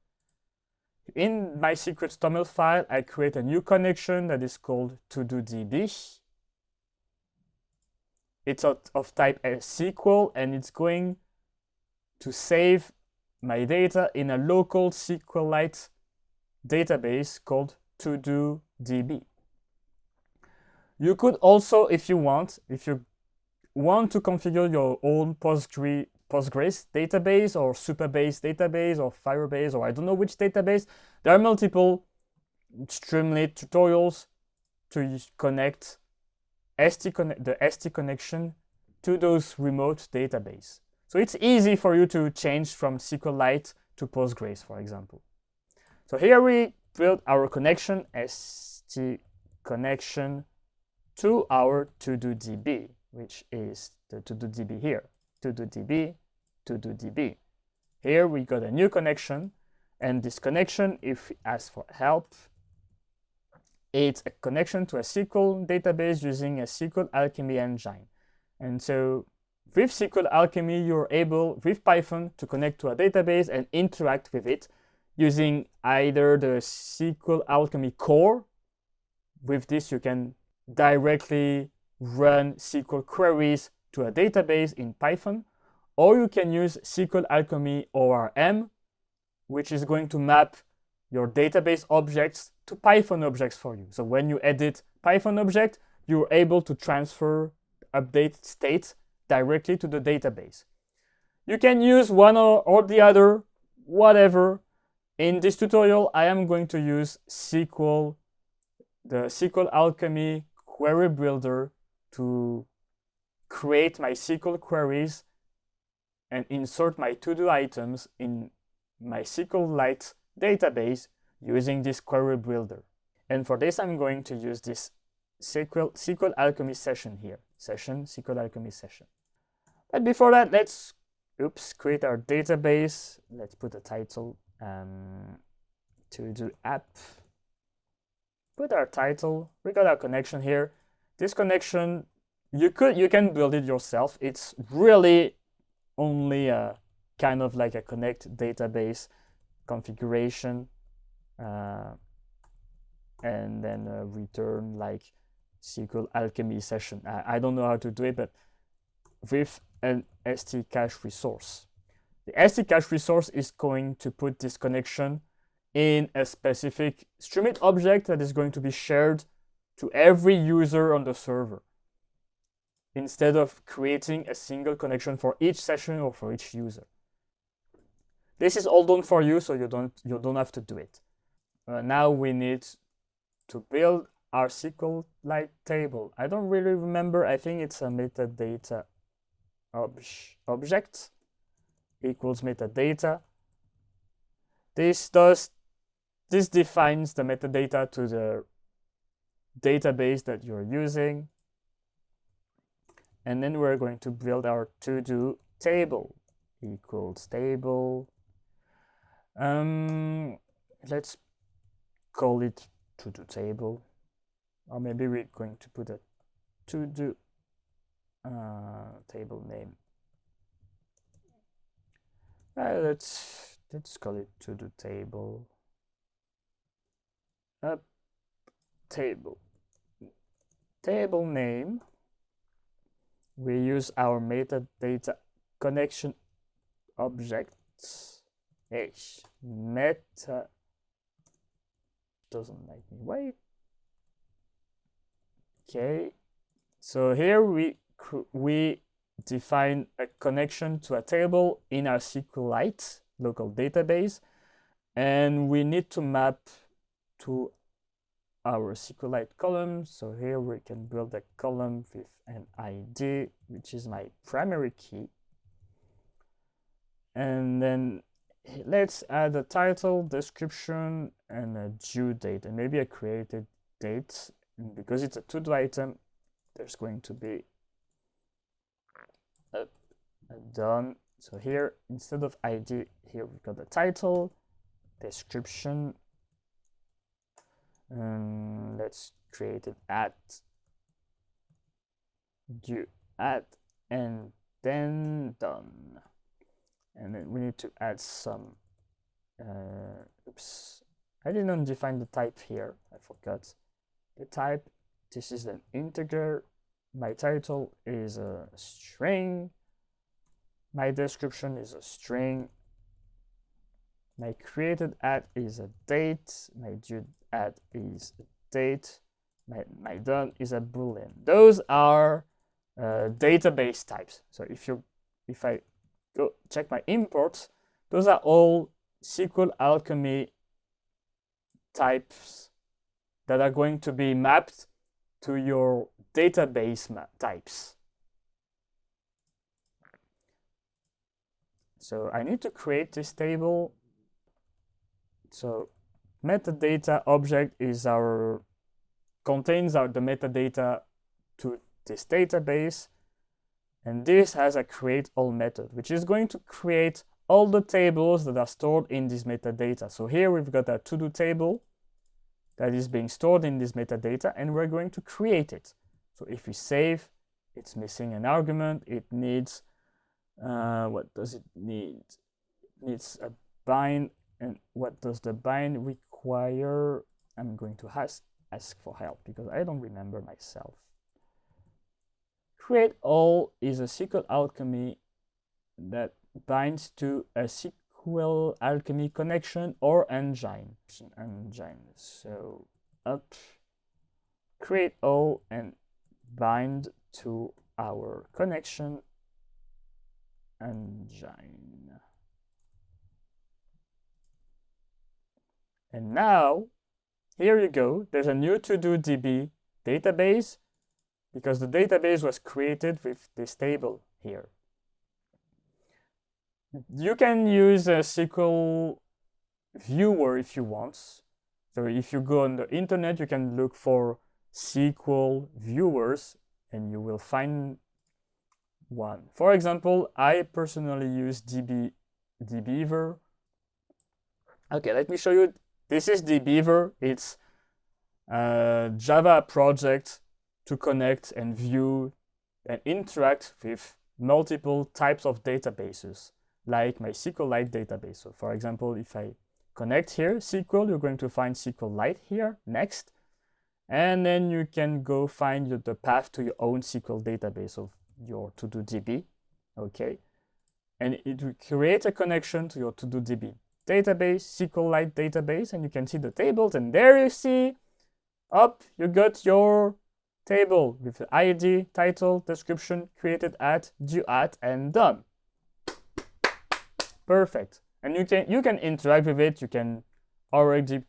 S1: In my secrets toml file, I create a new connection that is called ToDoDB. It's of type SQL, and it's going to save my data in a local SQLite database called ToDoDB. You could also, if you want to configure your own Postgres database or Supabase database or Firebase or I don't know which database, there are multiple Streamlit tutorials to connect the ST connection to those remote databases. So it's easy for you to change from SQLite to Postgres, for example. So here we build our connection, ST connection, to our ToDoDB, which is the ToDoDB here. ToDoDB, ToDoDB. Here we got a new connection, and this connection, if we ask for help, it's a connection to a SQL database using a SQL Alchemy engine. And so with SQL Alchemy, you're able, with Python, to connect to a database and interact with it using either the SQL Alchemy core. With this, you can directly run SQL queries to a database in Python, or you can use SQL Alchemy ORM, which is going to map your database objects to Python objects for you. So when you edit Python object, you're able to transfer update state directly to the database. You can use one or the other, whatever. In this tutorial, I am going to use the SQL Alchemy query builder to create my SQL queries and insert my to-do items in my SQLite database using this query builder. And for this, I'm going to use this SQL Alchemy session here. SQL Alchemy session. But before that, let's create our database. Let's put a title to-do app. Put our title. We got our connection here. This connection, you can build it yourself. It's really only a kind of like a connect database configuration, and then return like SQL Alchemy session. I don't know how to do it, but with an ST cache resource. The ST cache resource is going to put this connection in a specific Streamlit object that is going to be shared to every user on the server, instead of creating a single connection for each session or for each user. This is all done for you, so you don't have to do it. Now we need to build our SQLite table. I don't really remember. I think it's a metadata object equals metadata. This defines the metadata to the database that you're using. And then we're going to build our to-do table equals table. Let's call it to-do table, or maybe we're going to put a to-do table name. Let's call it to-do table. Table name. We use our metadata connection objects. Meta doesn't like me. Wait. Okay. So here we define a connection to a table in our SQLite local database, and we need to map to our SQLite column. So here we can build a column with an ID, which is my primary key. And then let's add a title, description, and a due date, and maybe a created date. And because it's a to-do item, there's going to be a done. So here, instead of ID, here we've got the title, description, and let's create it at due at, and then done. And then we need to add some, I didn't define the type here, I forgot. The type, this is an integer. My title is a string. My description is a string. My created at is a date. My due at is a date. My done is a boolean. Those are database types. So if I go check my imports, those are all SQL Alchemy types that are going to be mapped to your database types. So I need to create this table. So metadata object is contains the metadata to this database. And this has a create all method, which is going to create all the tables that are stored in this metadata. So here we've got a to-do table. that is being stored in this metadata, and we're going to create it. So if we save, it's missing an argument. It needs, what does it need? It needs a bind, and what does the bind require? I'm going to ask for help because I don't remember myself. Create all is a SQL alchemy that binds to a SQL alchemy connection or engine. So up, create all and bind to our connection engine. And now, here you go. There's a new TodoDB database because the database was created with this table here. You can use a SQL viewer if you want. So if you go on the internet, you can look for SQL viewers and you will find one. For example, I personally use dbeaver. Okay, let me show you. This is dbeaver. It's a Java project to connect and view and interact with multiple types of databases, like my SQLite database. So for example, if I connect here, SQL, you're going to find SQLite here next. And then you can go find the path to your own SQL database of your TodoDB, okay? And it will create a connection to your TodoDB database, SQLite database, and you can see the tables, and there you see, up, you got your table with the ID, title, description, created at, due at, and done. Perfect. And you can interact with it. You can already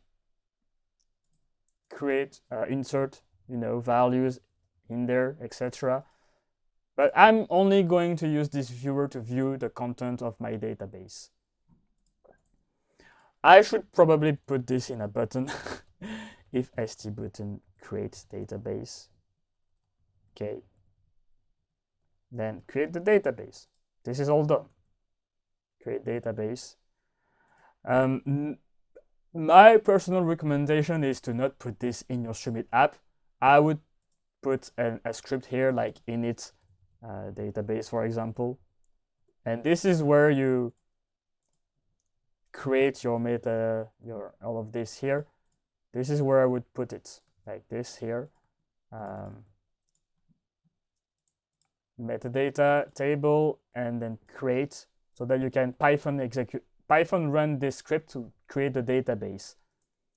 S1: create, insert, values in there, etc. But I'm only going to use this viewer to view the content of my database. I should probably put this in a button if st-button creates database. Okay. Then create the database. This is all done. Create database. My personal recommendation is to not put this in your Streamlit app. I would put a script here, like init database, for example. And this is where you create your all of this here. This is where I would put it, like this here. Metadata table, and then create, so that you can Python run this script to create the database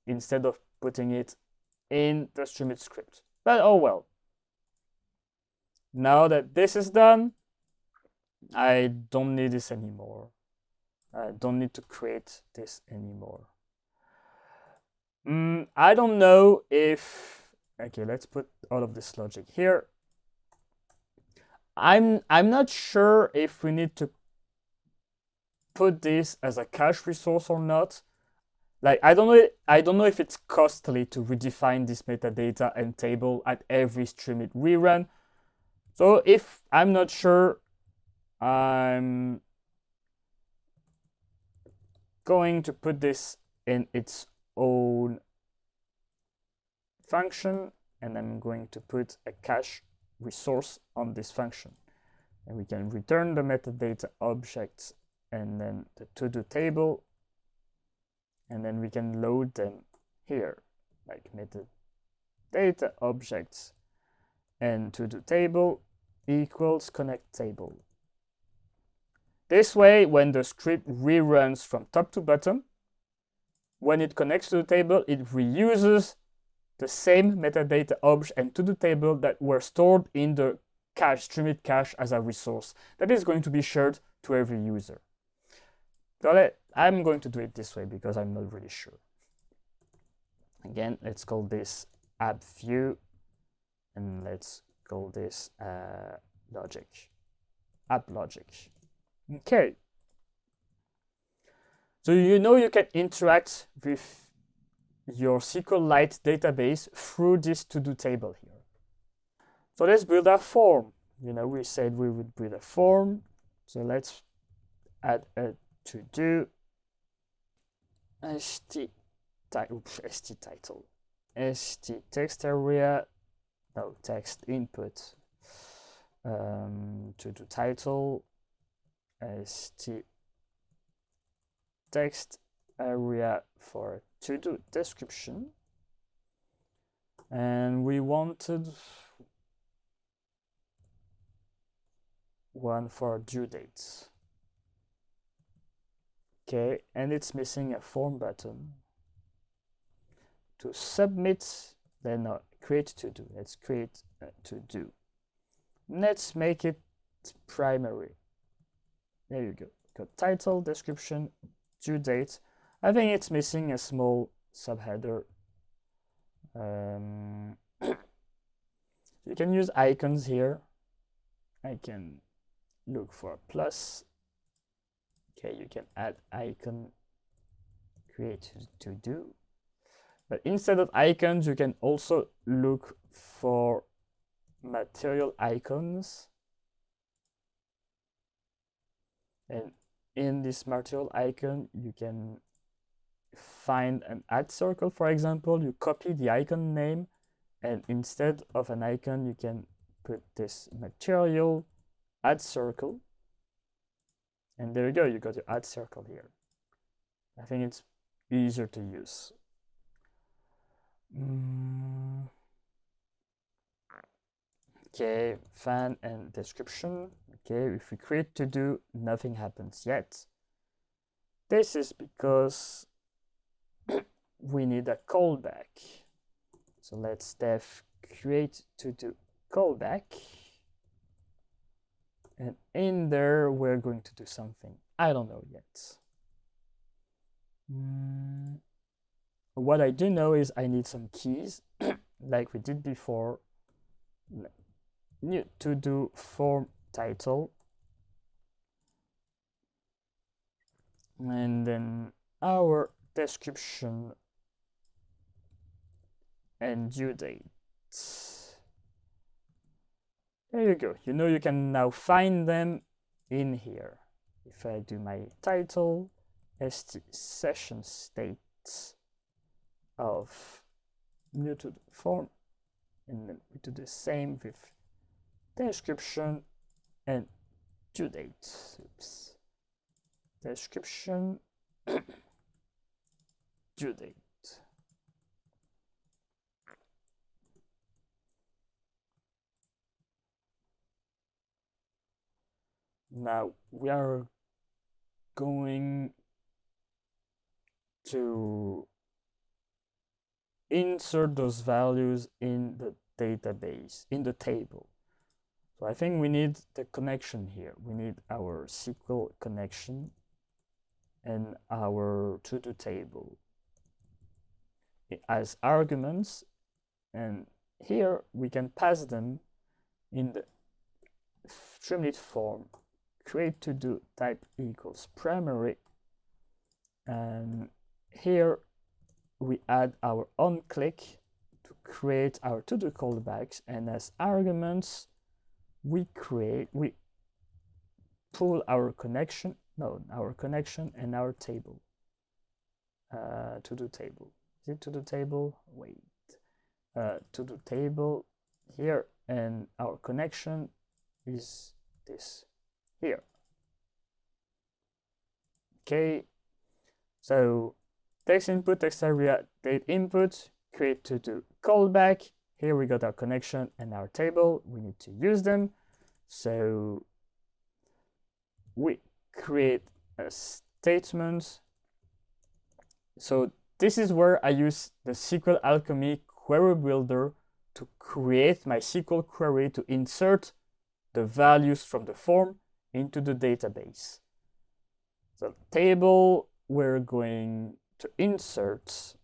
S1: instead of putting it in the Streamlit script. But oh well. Now that this is done, I don't need this anymore. I don't need to create this anymore. I don't know if, okay, let's put all of this logic here. I'm not sure if we need to put this as a cache resource or not. Like, I don't know if it's costly to redefine this metadata and table at every Streamlit rerun. So if I'm not sure, I'm going to put this in its own function, and I'm going to put a cache resource on this function. And we can return the metadata objects and then the to-do table, and then we can load them here, like metadata objects and to-do table equals connect table. This way, when the script reruns from top to bottom, when it connects to the table, it reuses the same metadata object and to-do table that were stored in the cache, Streamlit cache, as a resource that is going to be shared to every user. So I'm going to do it this way because I'm not really sure. Again, let's call this app view, and let's call this logic, app logic. Okay. So you can interact with your SQLite database through this to-do table here. So let's build a form. We said we would build a form. So let's add a to-do st title. st text area, no, text input, to do title, st text area for to do description, and we wanted one for due dates. Okay, and it's missing a form button. To submit, then create to do. Let's create to do. Let's make it primary. There you go. Got title, description, due date. I think it's missing a small subheader. You can use icons here. I can look for plus. Okay, you can add icon, create to do. But instead of icons, you can also look for material icons. And in this material icon, you can find an add circle, for example. You copy the icon name, and instead of an icon, you can put this material add circle. And there you go, you got your add circle here. I think it's easier to use. Okay, fan and description. Okay, if we create to do, nothing happens yet. This is because we need a callback. So let's def create to do callback. And in there, we're going to do something. I don't know yet. What I do know is I need some keys, like we did before. New to do form title. And then our description and due date. There you go. You know, you can now find them in here. If I do my title, st session state of new to the form, and then we do the same with description and due date. Oops. Description, due date. Now we are going to insert those values in the database, in the table. So I think we need the connection here. We need our SQL connection and our to-do table as arguments. And here we can pass them in the Streamlit form. Create to do type equals primary, and here we add our on click to create our to do callbacks, and as arguments we pull our connection and our table, to do table. Is it to do table? Wait, to do table here, and our connection is this here. Okay, so text input, text area, date input, create to do callback. Here we got our connection and our table. We need to use them. So we create a statement. So this is where I use the SQL Alchemy query builder to create my SQL query to insert the values from the form into the database. So table, we're going to insert.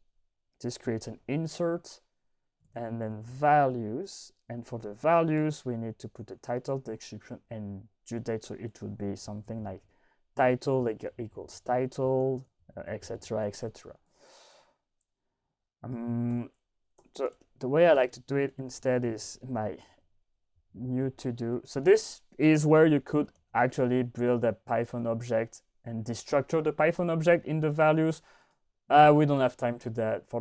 S1: This creates an insert, and then values. And for the values, we need to put the title, description, and due date. So it would be something like title equals title, etc., etc. So the way I like to do it instead is my new to do. So this is where you could actually build a Python object and destructure the Python object in the values, We don't have time for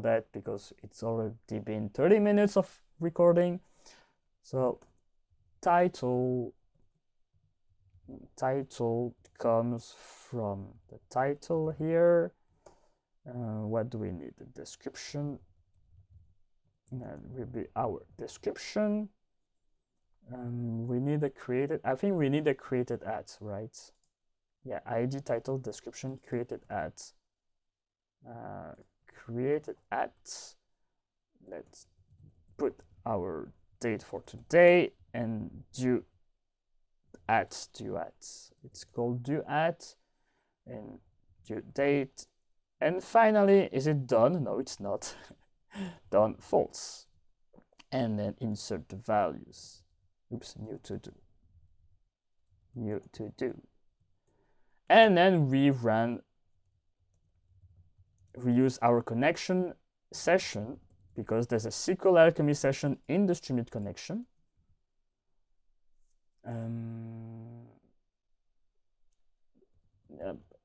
S1: that because it's already been 30 minutes of recording. So title comes from the title here. What do we need? The description. That will be our description. We need a created. I think we need a created at, right? Yeah, ID, title, description, created at. Created at. Let's put our date for today and due at. It's called due at and due date. And finally, is it done? No, it's not. Done, false. And then insert the values. Oops, new to do. New to do. And then we use our connection session because there's a SQL Alchemy session in the Streamlit connection.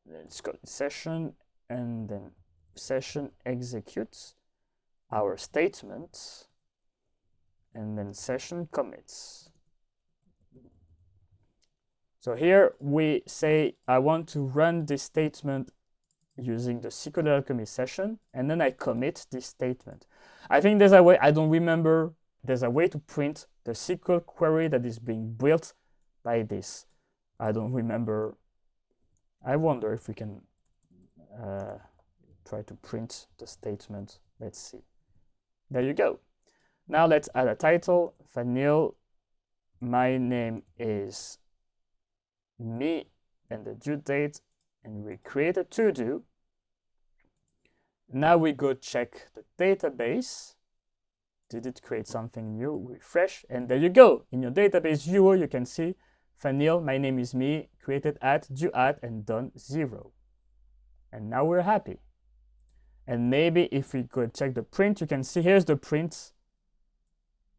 S1: Let's go session, and then session executes our statements, and then session commits. So here we say I want to run this statement using the SQL Alchemy session, and then I commit this statement. I think there's a way, I don't remember, there's a way to print the SQL query that is being built by this. I don't remember. I wonder if we can try to print the statement. Let's see. There you go. Now let's add a title. Vanille, my name is me, and the due date, and we create a to-do. Now we go check the database. Did it create something new? Refresh, and there you go. In your database viewer, you can see Vanille, my name is me, created at, due at, and done 0. And now we're happy. And maybe if we go check the print, you can see here's the print.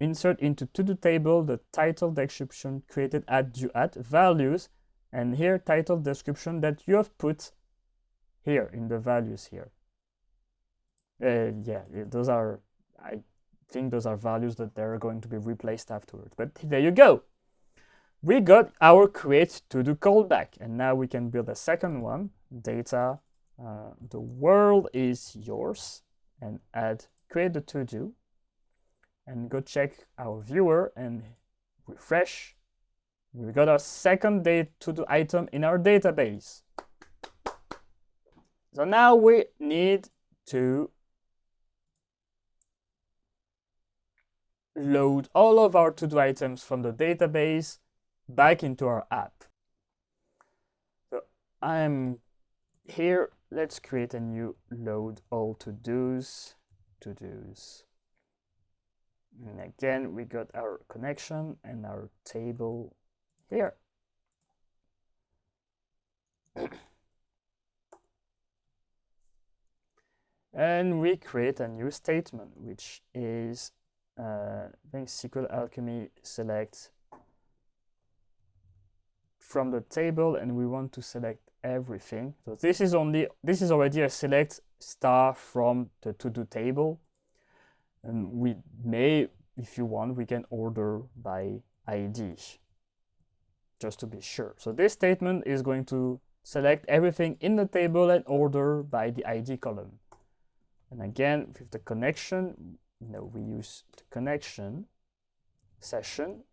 S1: Insert into to-do table the title, description, created at, due at, values, and here title, description that you have put here in the values here. Yeah, those are, I think those are values that they're going to be replaced afterwards. But there you go. We got our create to-do callback, and now we can build a second one. Data, the world is yours, and add create the to-do, and go check our viewer and refresh. We got our second to-do item in our database. So now we need to load all of our to-do items from the database back into our app. So I'm here. Let's create a new load all to-dos. And again, we got our connection and our table here. And we create a new statement, which is I think SQL Alchemy select from the table, and we want to select everything. So this is already a select star from the to-do table. And we may, if you want, we can order by ID, just to be sure. So this statement is going to select everything in the table and order by the ID column. And again, with the connection, we use the connection session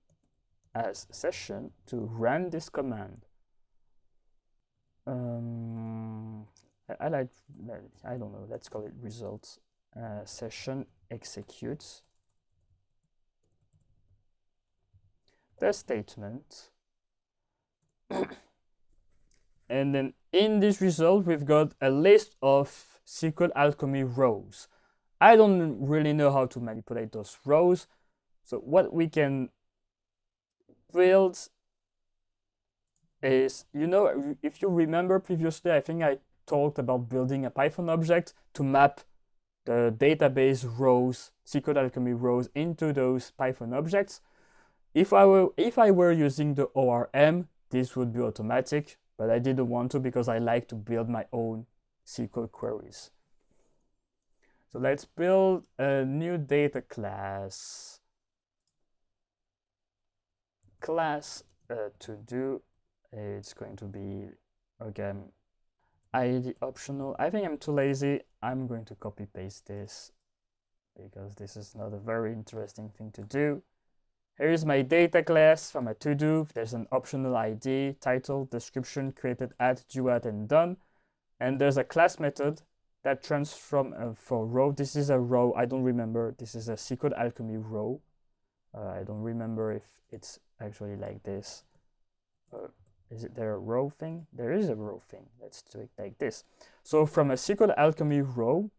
S1: as session to run this command. I don't know, let's call it results. Session executes the statement. And then in this result, we've got a list of SQL Alchemy rows. I don't really know how to manipulate those rows. So what we can build is, if you remember previously, I think I talked about building a Python object to map the database rows, SQL Alchemy rows, into those Python objects. If I were using the ORM, this would be automatic, but I didn't want to because I like to build my own SQL queries. So let's build a new data class. Class to do. It's going to be, again, ID optional. I think I'm too lazy. I'm going to copy paste this because this is not a very interesting thing to do. Here's my data class from a to-do. There's an optional ID, title, description, created at, due at, and done. And there's a class method that transforms for row. This is a row. I don't remember. This is a SQLite Alchemy row. I don't remember if it's actually like this. Is it there a row thing? There is a row thing. Let's do it like this. So from a SQLite Alchemy row,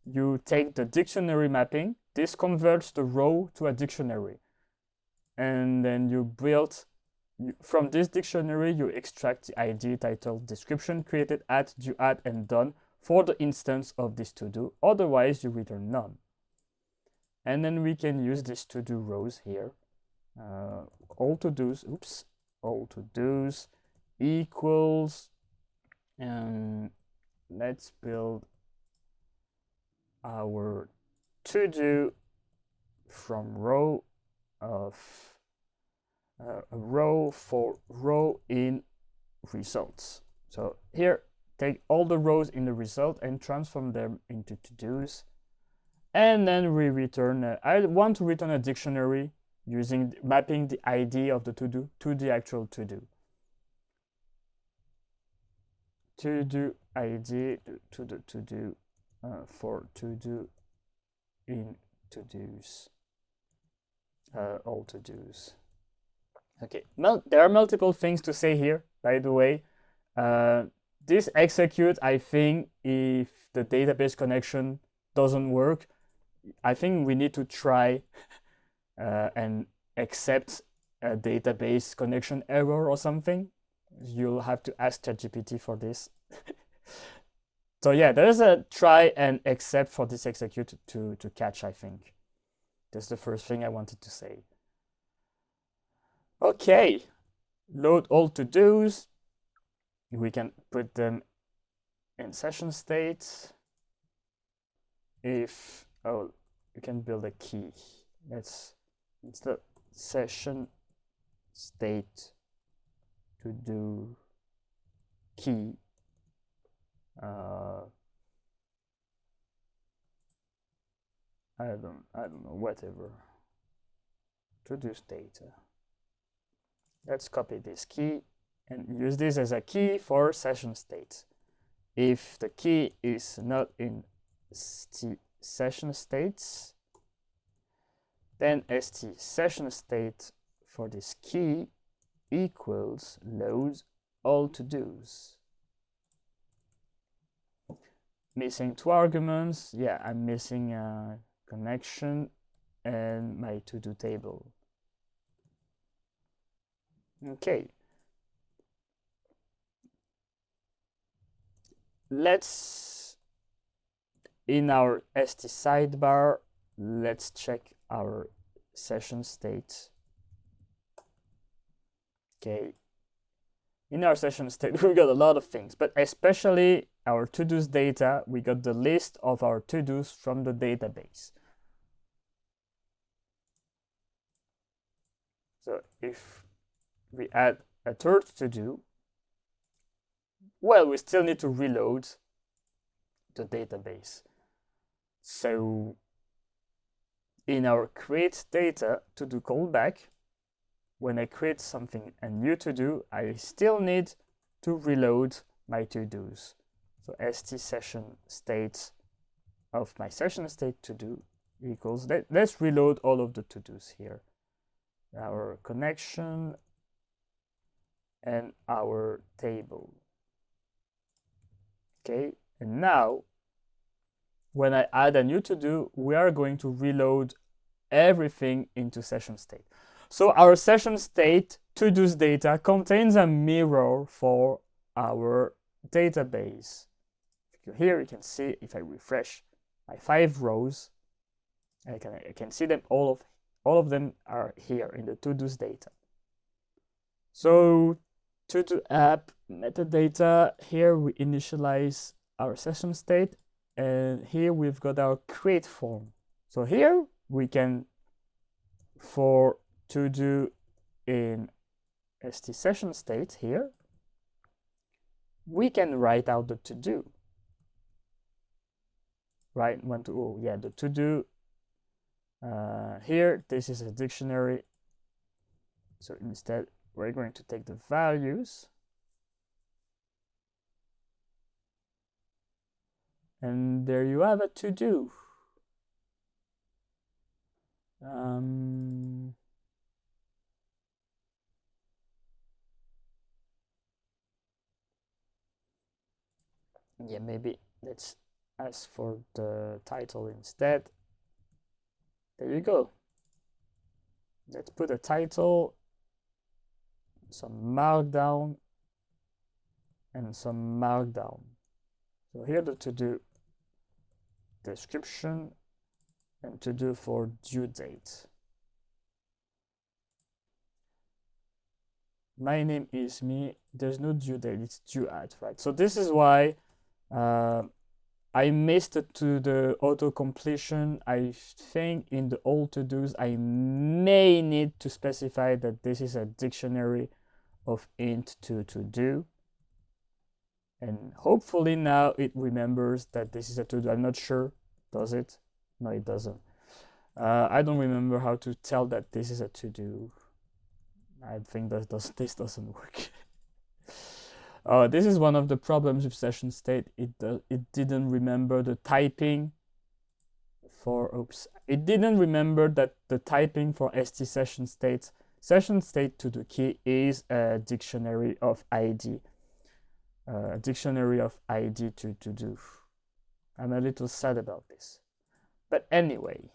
S1: you take the dictionary mapping. This converts the row to a dictionary. And then you build, from this dictionary, you extract the ID, title, description, created at, due at, and done for the instance of this to-do. Otherwise, you return none. And then we can use these to-do rows here. All to-dos, all to-dos equals, and let's build our to-do from row of a row for row in results. So here, take all the rows in the result and transform them into to-dos. And then we return, I want to return a dictionary using mapping the ID of the to-do to the actual to-do. To-do ID to the to-do for to-do in to-dos. All to-dos. Okay, there are multiple things to say here, by the way. This execute, I think, if the database connection doesn't work, I think we need to try and accept a database connection error or something. You'll have to ask ChatGPT for this. So yeah, there's a try and accept for this execute to catch, I think. That's the first thing I wanted to say. Okay, load all to-dos. We can put them in session state. If, oh, you can build a key. It's the session state to do key. I don't know, whatever. To do state. Let's copy this key and use this as a key for session state. If the key is not in session states, then st session state for this key equals load all to-dos. Missing 2 arguments. Yeah, I'm missing a connection and my to-do table. Okay. Let's, in our st sidebar, let's check our session state. Okay. In our session state, we got a lot of things, but especially our to-dos data, we got the list of our to-dos from the database. So if we add a third to-do, well, we still need to reload the database. So in our create data to-do callback, when I create something a new to-do, I still need to reload my to-dos. So st session state of my session state to-do equals, let's reload all of the to-dos here. Our connection and our table. Okay, and now when I add a new to-do, we are going to reload everything into session state. So our session state to-dos data contains a mirror for our database. Here you can see, if I refresh my 5 rows, I can see them, all of them are here in the to-dos data. So to-do app metadata, here we initialize our session state And here we've got our create form. So here we can, for to do in st session state here, we can write out the to do. Right, the to do. Here, this is a dictionary. So instead, we're going to take the values. And there you have a to do. Yeah, maybe let's ask for the title instead. There you go. Let's put a title, some markdown, and some markdown. So here the to do description and to do for due date. My name is me. There's no due date, it's due at, right? So this is why I missed it to the auto completion. I think in the all to-dos, I may need to specify that this is a dictionary of int to do. And hopefully now it remembers that this is a to do. I'm not sure. Does it? No, it doesn't. I don't remember how to tell that this is a to do. I think that this doesn't work. This is one of the problems with session state. It didn't remember the typing for, it didn't remember that the typing for st session state to the key is a dictionary of ID. A dictionary of ID to do. I'm a little sad about this. But anyway,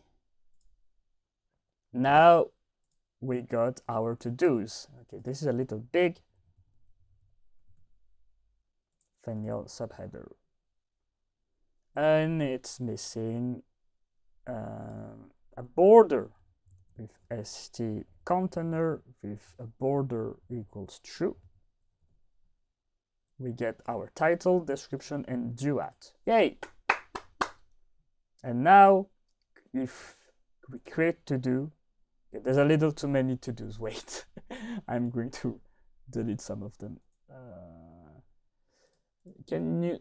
S1: now we got our to-dos. Okay, this is a little big. Finial subheader. And it's missing a border with st container with a border equals true. We get our title, description, and due at. Yay! And now, if we create to do, there's a little too many to dos. Wait, I'm going to delete some of them. Can you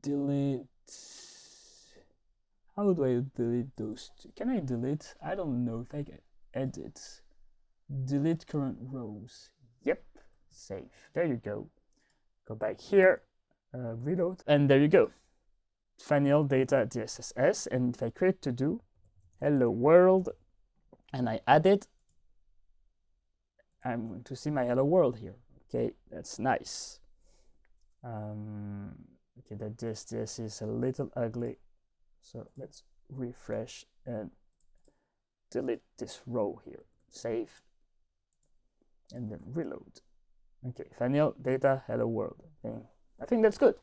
S1: delete? How do I delete those two? Can I delete? I don't know if I can edit. Delete current rows. Yep, save. There you go. Go back here, reload, and there you go. Final data DSSS, and if I create to do, hello world, and I add it, I'm going to see my hello world here. Okay, that's nice. Okay, that this is a little ugly, so let's refresh and delete this row here. Save, and then reload. Okay, final data hello world. I think that's good.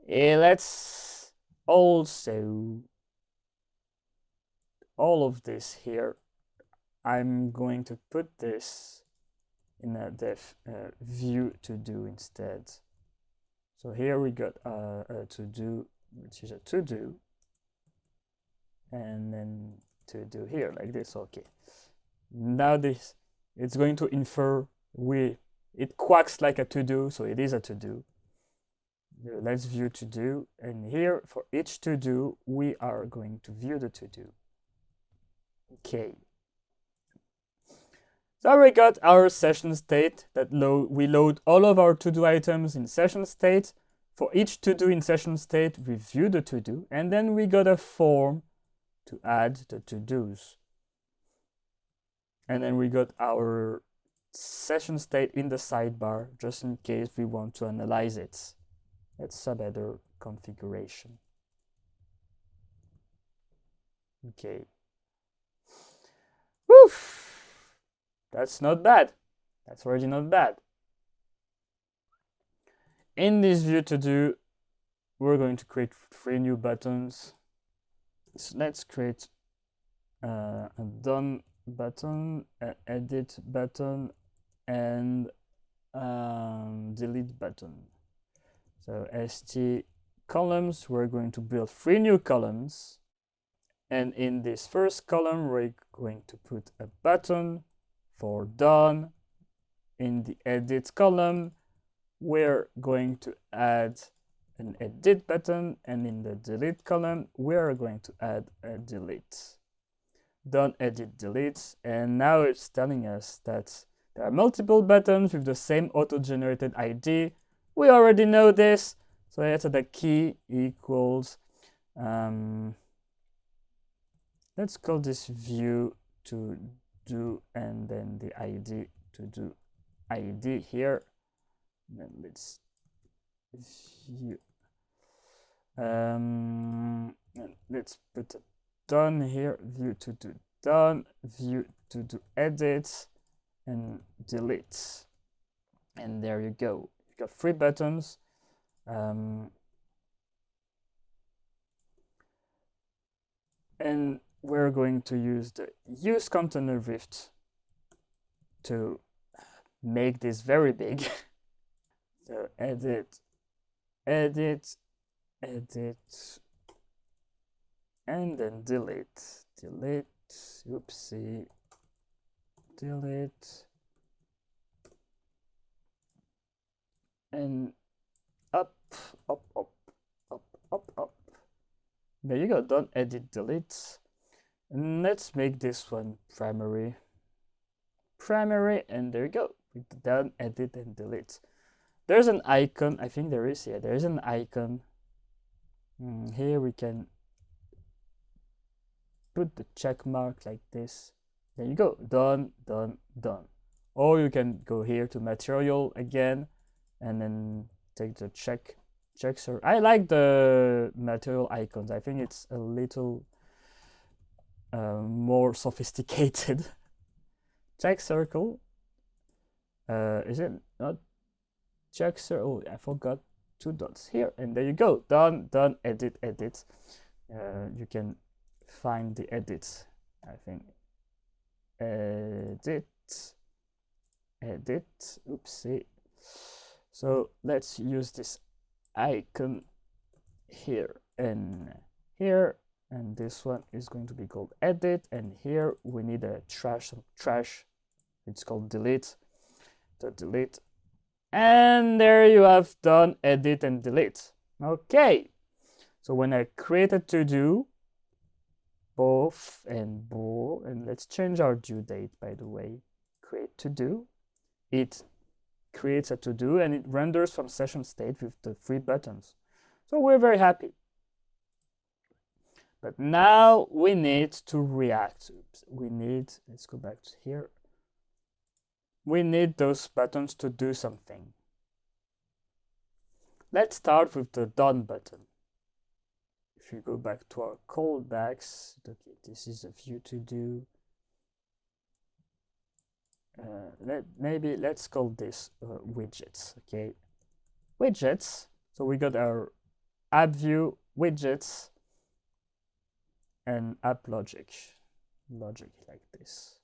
S1: Let's also, all of this here, I'm going to put this in a def view to do instead. So here we got a to do, which is a to do, and then to do here like this. Okay, now this, it's going to infer it quacks like a to do, so it is a to do. Let's view to do, and here for each to do we are going to view the to do. Okay, so we got our session state that we load all of our to do items in session state. For each to do in session state we view the to do, and then we got a form to add the to dos. And then we got our session state in the sidebar, just in case we want to analyze it. Let's subheader configuration. Okay. Woof! That's not bad. That's already not bad. In this view to do, we're going to create 3 new buttons. So let's create a done button, an edit button, and delete button. So st columns, we're going to build 3 new columns. And in this first column, we're going to put a button for done. In the edit column, we're going to add an edit button, and in the delete column, we're going to add a delete. Done, edit, delete, and now it's telling us that there are multiple buttons with the same auto-generated ID. We already know this, so let's add the key equals, let's call this view to do, and then the ID to do ID here. And then let's view. Let's put a done here, view to do done, view to do edit, and delete. And there you go. You got 3 buttons. And we're going to use the use container Rift to make this very big. So edit, edit, edit, and then delete, delete, oopsie, delete, and up, up, up, up, up, up. There you go, done, edit, delete. And let's make this one primary, and there you go, with done, edit, and delete. There's an icon, I think there is, yeah, there's an icon. Here we can put the check mark like this. There you go, done, done, done. Or you can go here to material again, and then take the check circle. I like the material icons. I think it's a little more sophisticated. Check circle. Is it not check circle? Oh, I forgot 2 dots here, and there you go. Done, done, edit, edit. You can find the edits, I think. Edit, edit, oopsie. So let's use this icon here and here, and this one is going to be called edit, and here we need a trash, it's called delete, the delete, and there you have done, edit, and delete. Okay, so when I create a to-do, both and both, and let's change our due date, by the way, create to-do, it creates a to-do and it renders from session state with the 3 buttons. So we're very happy. But now we need to react. We need, let's go back to here. We need those buttons to do something. Let's start with the done button. If you go back to our callbacks, okay, this is a view to do. Maybe let's call this widgets, okay? Widgets, so we got our app view, widgets, and app logic like this.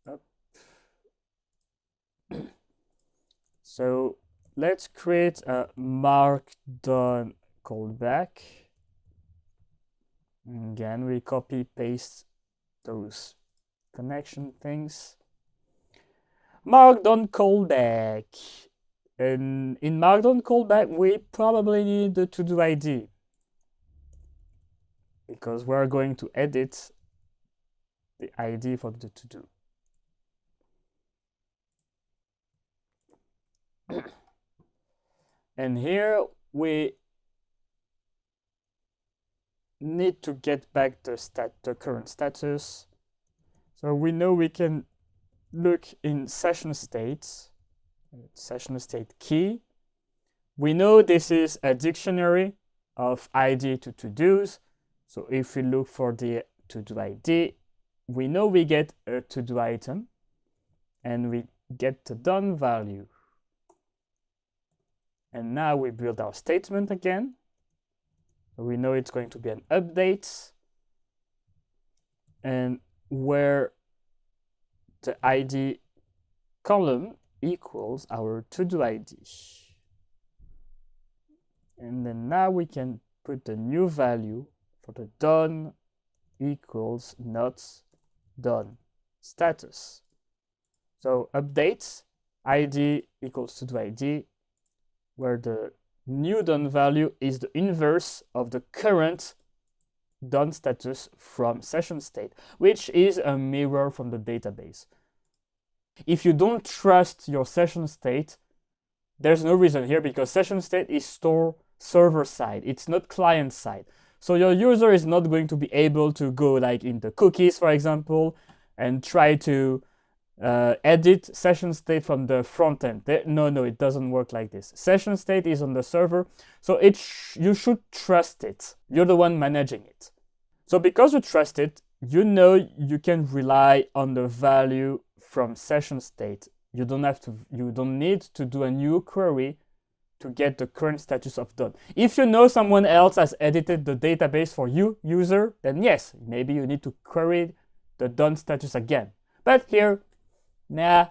S1: Up. So let's create a markdown callback. Again, we copy paste those connection things. Markdown callback. And in Markdown callback, we probably need the to-do ID because we're going to edit the ID for the to-do. And here we need to get back the current status. So we know we can look in session states, session state key. We know this is a dictionary of ID to to-dos. So if we look for the to-do ID, we know we get a to-do item and we get the done value. And now we build our statement again. So we know it's going to be an update and where the ID column equals our to-do ID. And then now we can put the new value for the done equals not done status. So updates id equals to do id, where the new done value is the inverse of the current done status from session state, which is a mirror from the database. If you don't trust your session state, there's no reason here, because session state is stored server side, it's not client side. So your user is not going to be able to go like in the cookies, for example, and try to edit session state from the front end. No, it doesn't work like this. Session state is on the server, so you should trust it. You're the one managing it. So because you trust it, you know you can rely on the value from session state. You don't need to do a new query to get the current status of done. If you know someone else has edited the database for you, user, then yes, maybe you need to query the done status again. But here, nah,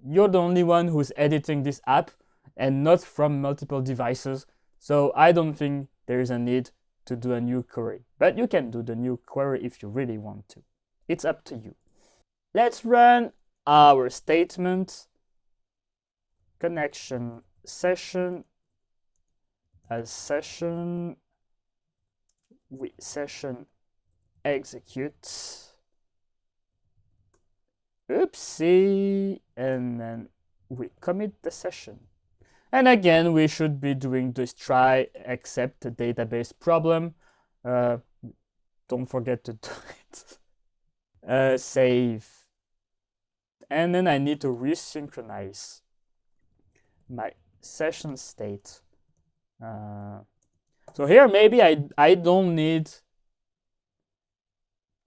S1: you're the only one who's editing this app and not from multiple devices. So I don't think there is a need to do a new query. But you can do the new query if you really want to. It's up to you. Let's run our statement. Connection session as session with session execute. Oopsie, and then we commit the session. And again, we should be doing this try except the database problem. Don't forget to do it. Save. And then I need to resynchronize my session state. So here maybe I don't need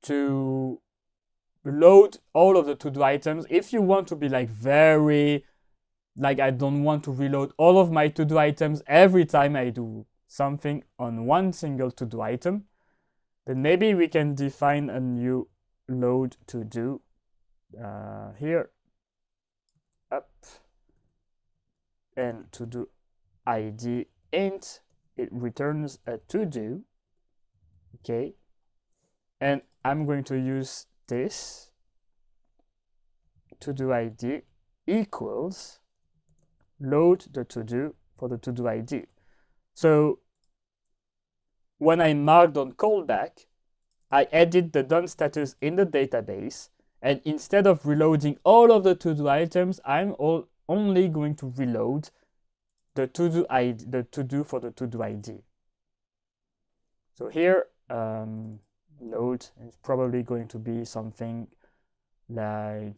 S1: to load all of the to-do items. If you want to be like I don't want to reload all of my to-do items every time I do something on one single to-do item, then maybe we can define a new load to-do here, up, and to-do id int, it returns a to-do, okay, and I'm going to use this to-do id equals load the to-do for the to-do id. So when I marked on callback, I edit the done status in the database, and instead of reloading all of the to-do items, I'm only going to reload the to-do ID, the to-do for the to-do ID. So here, load is probably going to be something like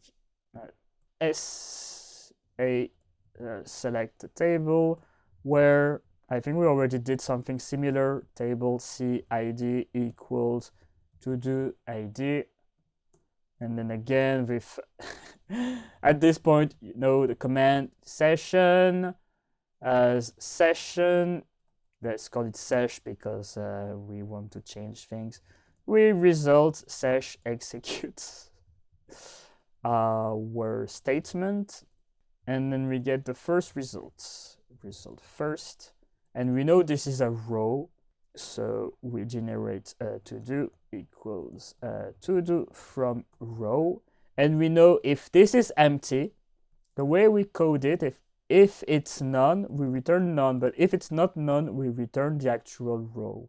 S1: select a table, where I think we already did something similar. Table C ID equals to-do ID. And then again with, at this point, you know, the command session as session, let's call it sesh because we want to change things. We result sesh executes our statement, and then we get the first result first, and we know this is a row, so we generate to-do equals to-do from row, and we know if this is empty, the way we code it, if it's none, we return none, but if it's not none, we return the actual row.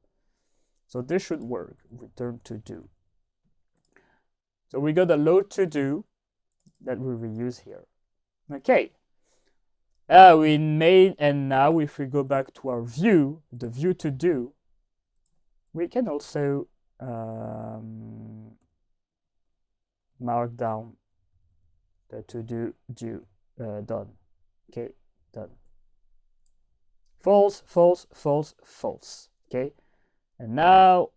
S1: So this should work, return to-do. So we got a load to-do that we reuse here. Okay, we made, and now if we go back to our view, the view to-do, we can also mark down the to-do done. Okay, done. False, false, false, false. Okay, and now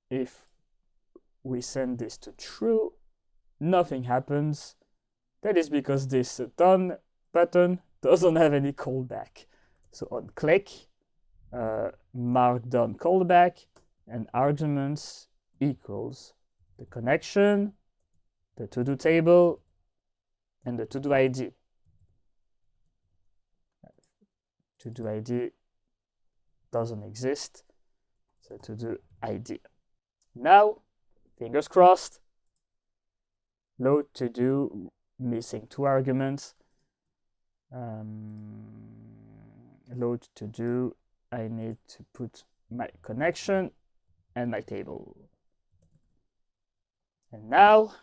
S1: if we send this to true, nothing happens. That is because this done button doesn't have any callback. So on click, mark done callback, and arguments equals the connection, the to-do table, and the to-do ID. To-do ID doesn't exist. So to-do ID. Now, fingers crossed, load to-do, missing 2 arguments. Load to-do, I need to put my connection and my table. And now,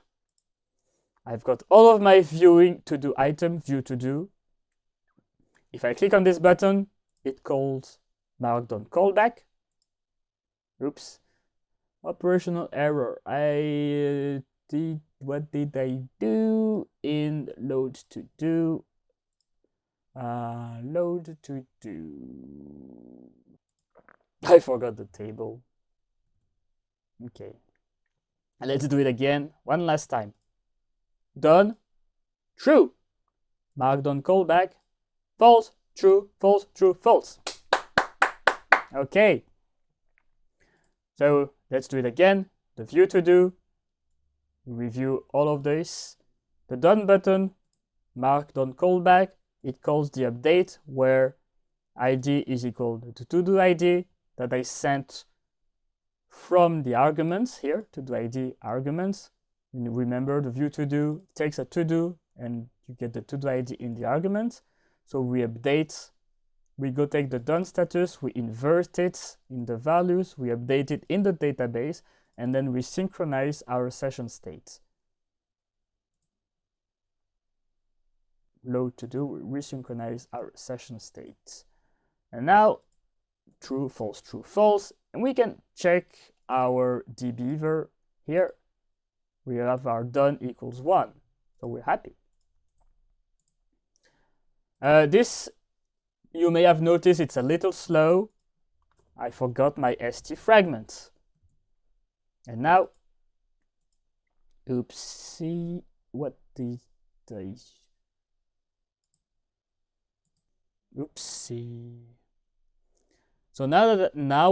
S1: I've got all of my viewing to-do item, view to-do. If I click on this button, it calls markdown-callback. Oops. Operational error. What did I do in load to do? Load to do. I forgot the table. Okay. And let's do it again. One last time. Done. True. Markdown callback. False. True. False. True. False. Okay. So let's do it again. The view to do. Review all of this. The done button. Markdown callback. It calls the update where ID is equal to to-do ID that I sent from the arguments here, to-do ID arguments. And remember, the view to-do takes a to-do and you get the to-do ID in the argument. So we update, we go take the done status, we invert it in the values, we update it in the database, and then we synchronize our session state. Load to do, we resynchronize our session state. And now, true, false, and we can check our dbeaver here. We have our done equals 1, so we're happy. This, you may have noticed it's a little slow. I forgot my st fragment. And now, oopsie, what did I... Oopsie. So now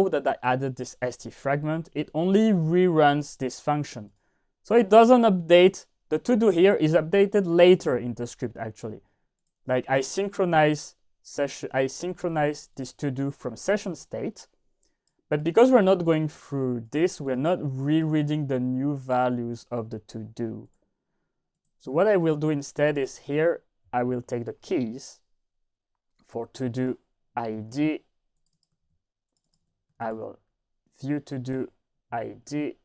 S1: that I added this st fragment, it only reruns this function. So it doesn't update, the to-do here is updated later in the script actually. Like I synchronize this to-do from session state, but because we're not going through this, we're not rereading the new values of the to-do. So what I will do instead is here, I will take the keys for to-do ID. I will view to-do ID,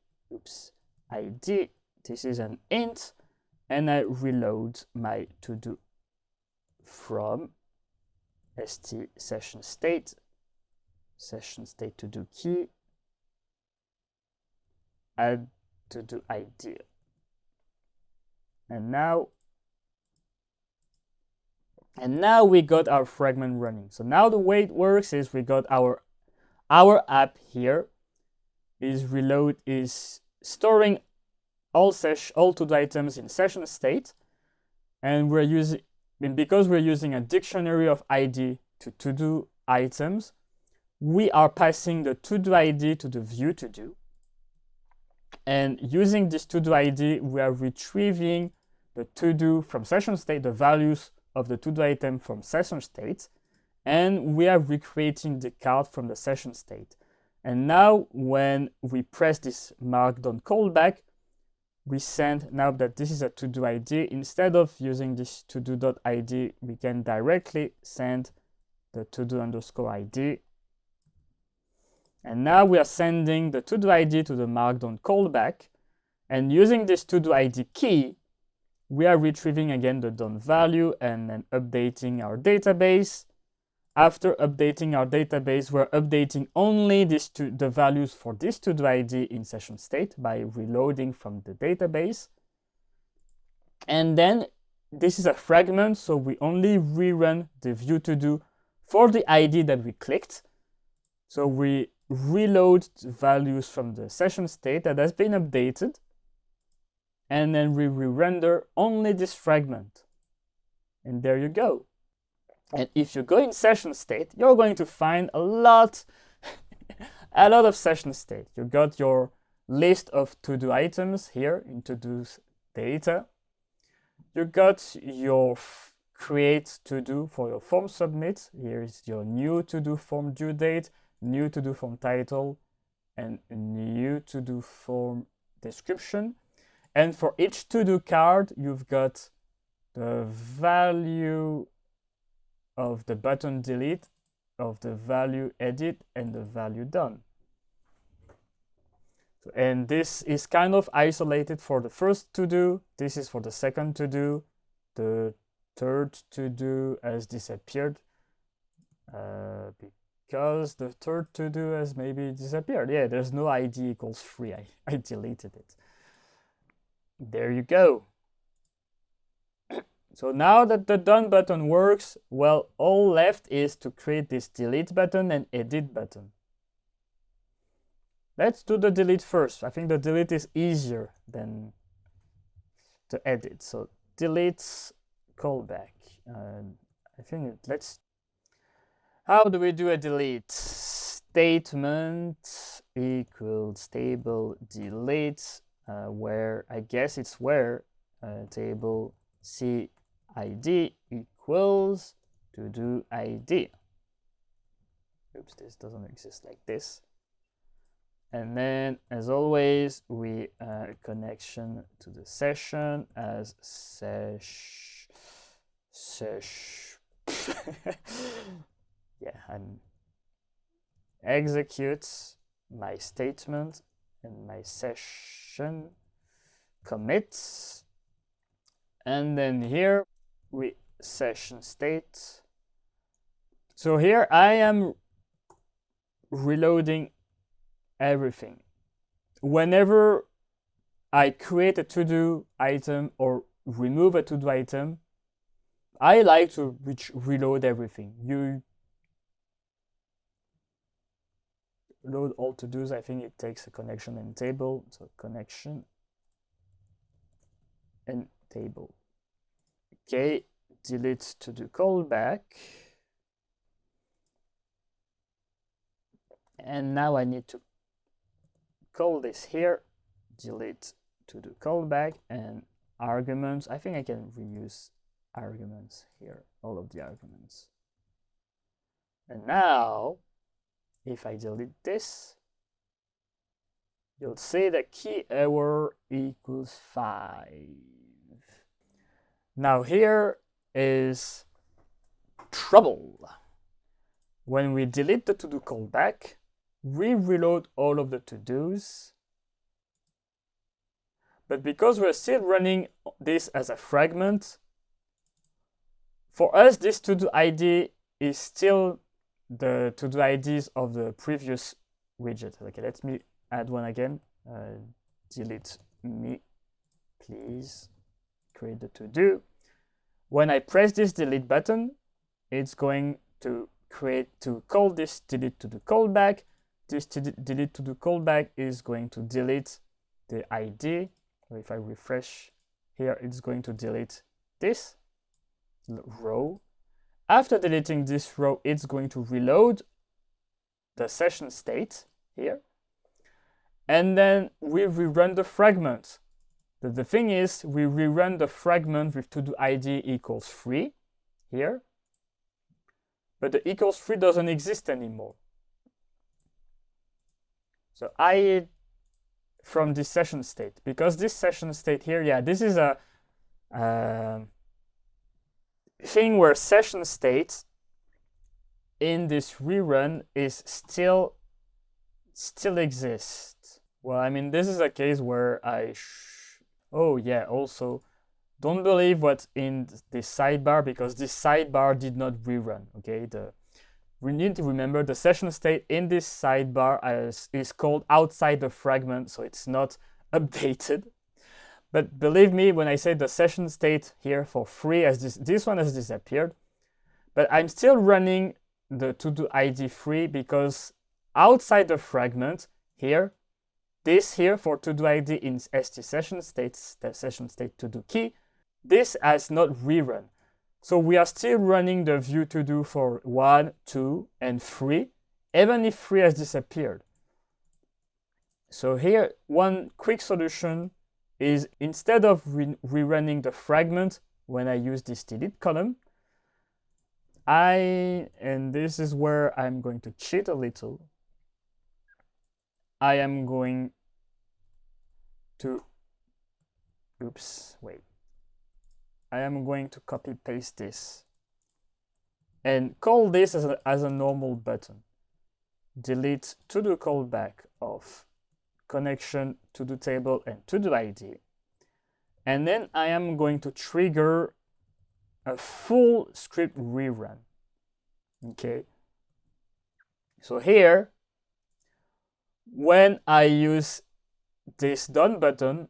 S1: ID, this is an int, and I reload my to-do from st session state to-do key, add to-do ID. And now we got our fragment running. So now the way it works is we got our app here is storing all to-do items in session state, and because we're using a dictionary of ID to to-do items, we are passing the to-do ID to the view to-do, and using this to-do ID, we are retrieving the to-do from session state, the values of the to-do item from session state, and we are recreating the card from the session state. And now when we press this markdown callback, we send, now that this is a to-do ID, instead of using this to-do.id, we can directly send the to-do underscore ID. And now we are sending the to-do ID to the markdown callback, and using this to-do ID key, we are retrieving again the done value and then updating our database. After updating our database, we're updating only the values for this to-do ID in session state by reloading from the database. And then this is a fragment, so we only rerun the view to do for the ID that we clicked. So we reload the values from the session state that has been updated, and then we re-render only this fragment. And there you go. And if you go in session state, you're going to find a lot of session state. You got your list of to-do items here in to-do data. You got your create to-do for your form submit. Here is your new to-do form due date. new to-do form title, and new to-do form description. And for each to-do card, you've got the value of the button delete, of the value edit, and the value done. And this is kind of isolated for the first to-do. This is for the second to-do. The third to-do has disappeared because the third to-do has maybe disappeared. Yeah, there's no ID equals 3. I deleted it. There you go. So now that the done button works, well, all left is to create this delete button and edit button. Let's do the delete first. I think the delete is easier than the edit. So delete callback. I think let's. How do we do a delete? Statement equals table delete, where I guess it's where table CID equals to do ID. Oops, this doesn't exist like this. And then, as always, we connection to the session as sesh. Yeah, and executes my statement and my session commits. And then here we session state. So here I am reloading everything. Whenever I create a to-do item or remove a to-do item, I like to reload everything. You load all to-dos. I think it takes a connection and table. So connection and table. Okay, delete to-do callback. And now I need to call this here, delete to-do callback and arguments. I think I can reuse arguments here, all of the arguments. And now, if I delete this, you'll see the key error equals 5. Now here is trouble. When we delete the to-do callback, we reload all of the to-dos. But because we're still running this as a fragment, for us, this to-do ID is still the to-do IDs of the previous widget. Okay, let me add one again. Delete me, please. Create the to-do. When I press this delete button, it's going to call this delete to-do callback. This delete to-do callback is going to delete the ID. So if I refresh here, it's going to delete this row. After deleting this row, it's going to reload the session state here. And then we rerun the fragment. The thing is, we rerun the fragment with to-do ID equals 3 here. But the equals 3 doesn't exist anymore. So from this session state, because this session state here, yeah, this is a thing where session state in this rerun is still exists. Well, I mean, this is a case where oh yeah, also don't believe what's in this sidebar, because this sidebar did not rerun. Okay, we need to remember the session state in this sidebar is called outside the fragment, so it's not updated. But believe me when I say the session state here for free, as this one has disappeared, but I'm still running the to-do ID free because outside the fragment here, this here for to-do ID in st session states, the session state to-do key, this has not rerun. So we are still running the view to do for 1, 2, and 3, even if 3 has disappeared. So here, one quick solution is instead of rerunning the fragment when I use this delete column, and this is where I'm going to cheat a little. I am going to, I am going to copy paste this and call this as a normal button. Delete to-do callback of connection to-do table and to-do ID. And then I am going to trigger a full script rerun. Okay. So here, when I use this done button,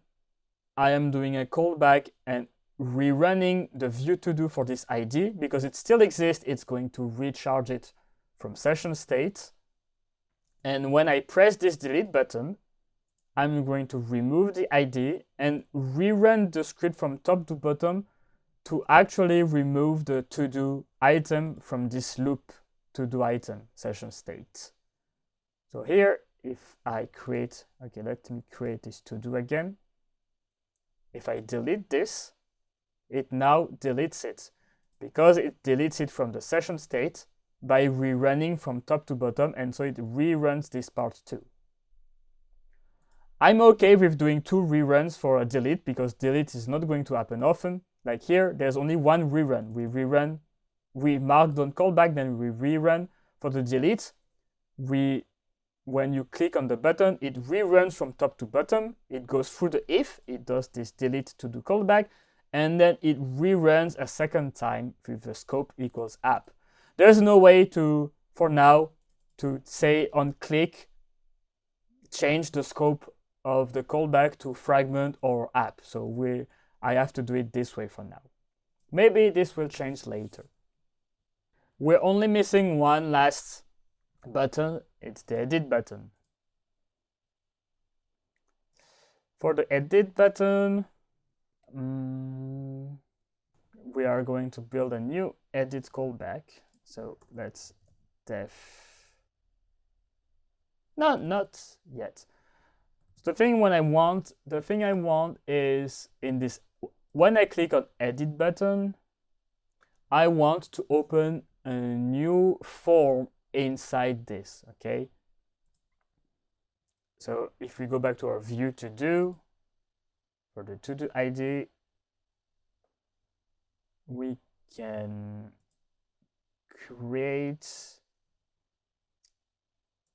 S1: I am doing a callback and rerunning the view to do for this ID because it still exists. It's going to recharge it from session state. And when I press this delete button, I'm going to remove the ID and rerun the script from top to bottom to actually remove the to-do item from this loop to-do item session state. So here, if I create, okay, let me create this to-do again. If I delete this, it now deletes it because it deletes it from the session state by rerunning from top to bottom, and so it reruns this part too. I'm okay with doing 2 reruns for a delete because delete is not going to happen often. Like here, there's only one rerun. We mark on callback, then we rerun. For the delete, when you click on the button, it reruns from top to bottom. It goes through the if, it does this delete to do callback, and then it reruns a second time with the scope equals app. There's no way to, for now, to say on click, change the scope of the callback to fragment or app. So I have to do it this way for now. Maybe this will change later. We're only missing one last button. It's the edit button. For the edit button, we are going to build a new edit callback. So let's no, not yet. So the thing I want is in this, when I click on edit button, I want to open a new form inside this, okay? So if we go back to our view to do, for the to do ID, we can create,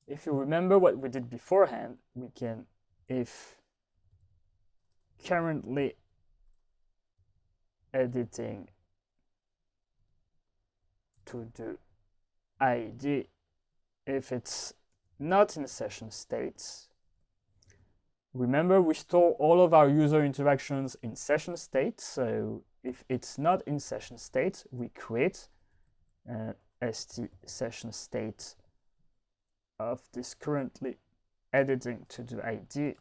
S1: if you remember what we did beforehand, we can, if currently editing to do ID, if it's not in session state, remember we store all of our user interactions in session state. So if it's not in session state, we create st session state of this currently editing to do ID.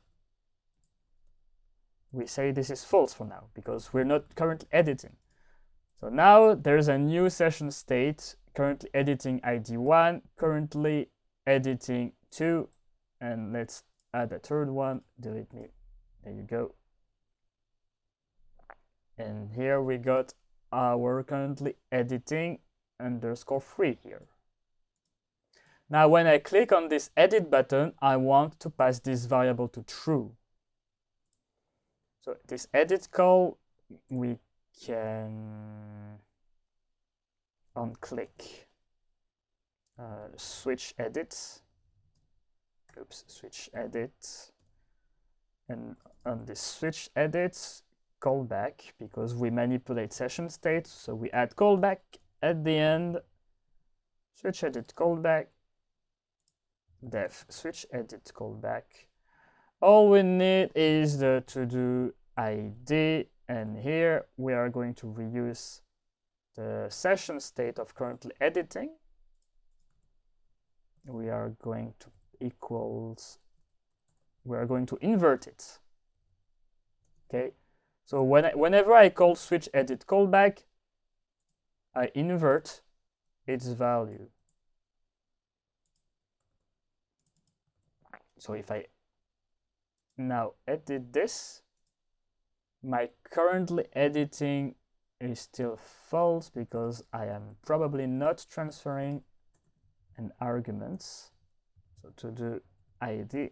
S1: We say this is false for now because we're not currently editing. So now there's a new session state, currently editing ID1, currently editing 2, and let's add a third one, delete me, there you go. And here we got our currently editing _3 here. Now when I click on this edit button, I want to pass this variable to true. So this edit call, we can on click switch edit, switch edit, and on this switch edit callback, because we manipulate session state, so we add callback at the end, switch edit callback, def switch edit callback. All we need is the to do ID, and here we are going to reuse the session state of currently editing. We are going to invert it. Okay, so whenever I call switch edit callback, I invert its value. So if I now edit this, my currently editing is still false because I am probably not transferring an argument. So to do ID.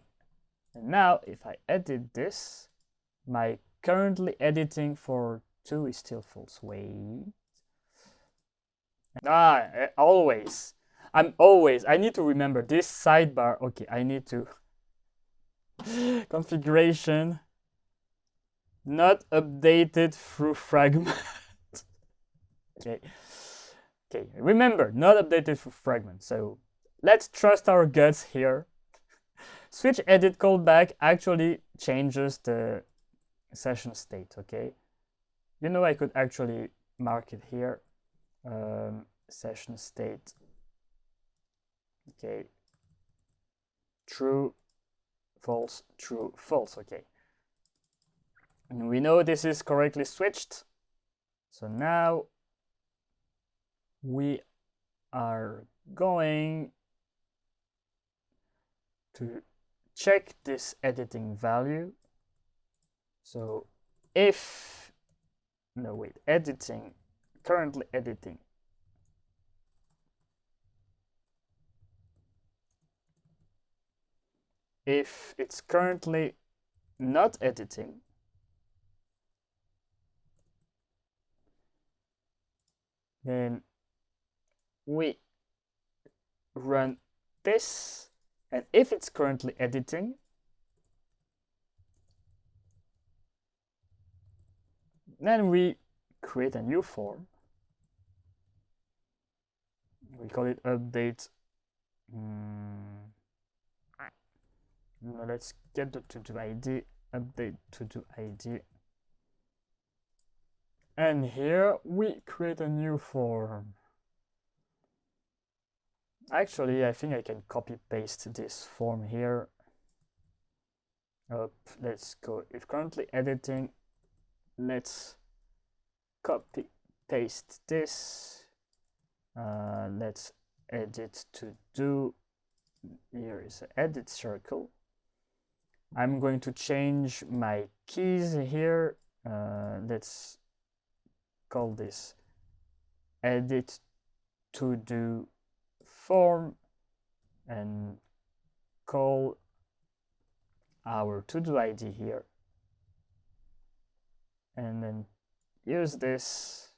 S1: And now if I edit this, my currently editing for 2 is still false. Wait. Always. I need to remember this sidebar. Okay, I need to configuration not updated through Fragment. Okay. Remember, not updated through Fragment. So let's trust our guts here. Switch edit callback actually changes the session state. Okay. You know, I could actually mark it here. Session state. Okay. True, false, true, false. Okay. And we know this is correctly switched. So now we are going to check this editing value. So if, no wait, editing, currently editing. If it's currently not editing, then we run this, and if it's currently editing, then we create a new form. We call it update. Let's get the to-do ID, update to-do ID. And here we create a new form. Actually, I think I can copy paste this form here. Let's go, if currently editing, let's copy paste this. Let's edit to do. Here is an edit circle. I'm going to change my keys here. Let's call this edit to do form and call our to do ID here, and then use this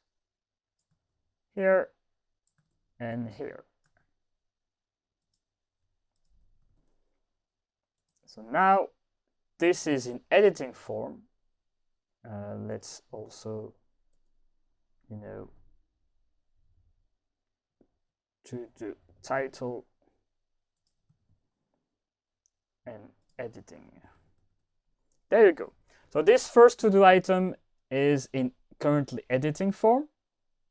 S1: here and here. So now this is in editing form. Let's also, you know, to do title and editing. There you go. So this first to-do item is in currently editing form,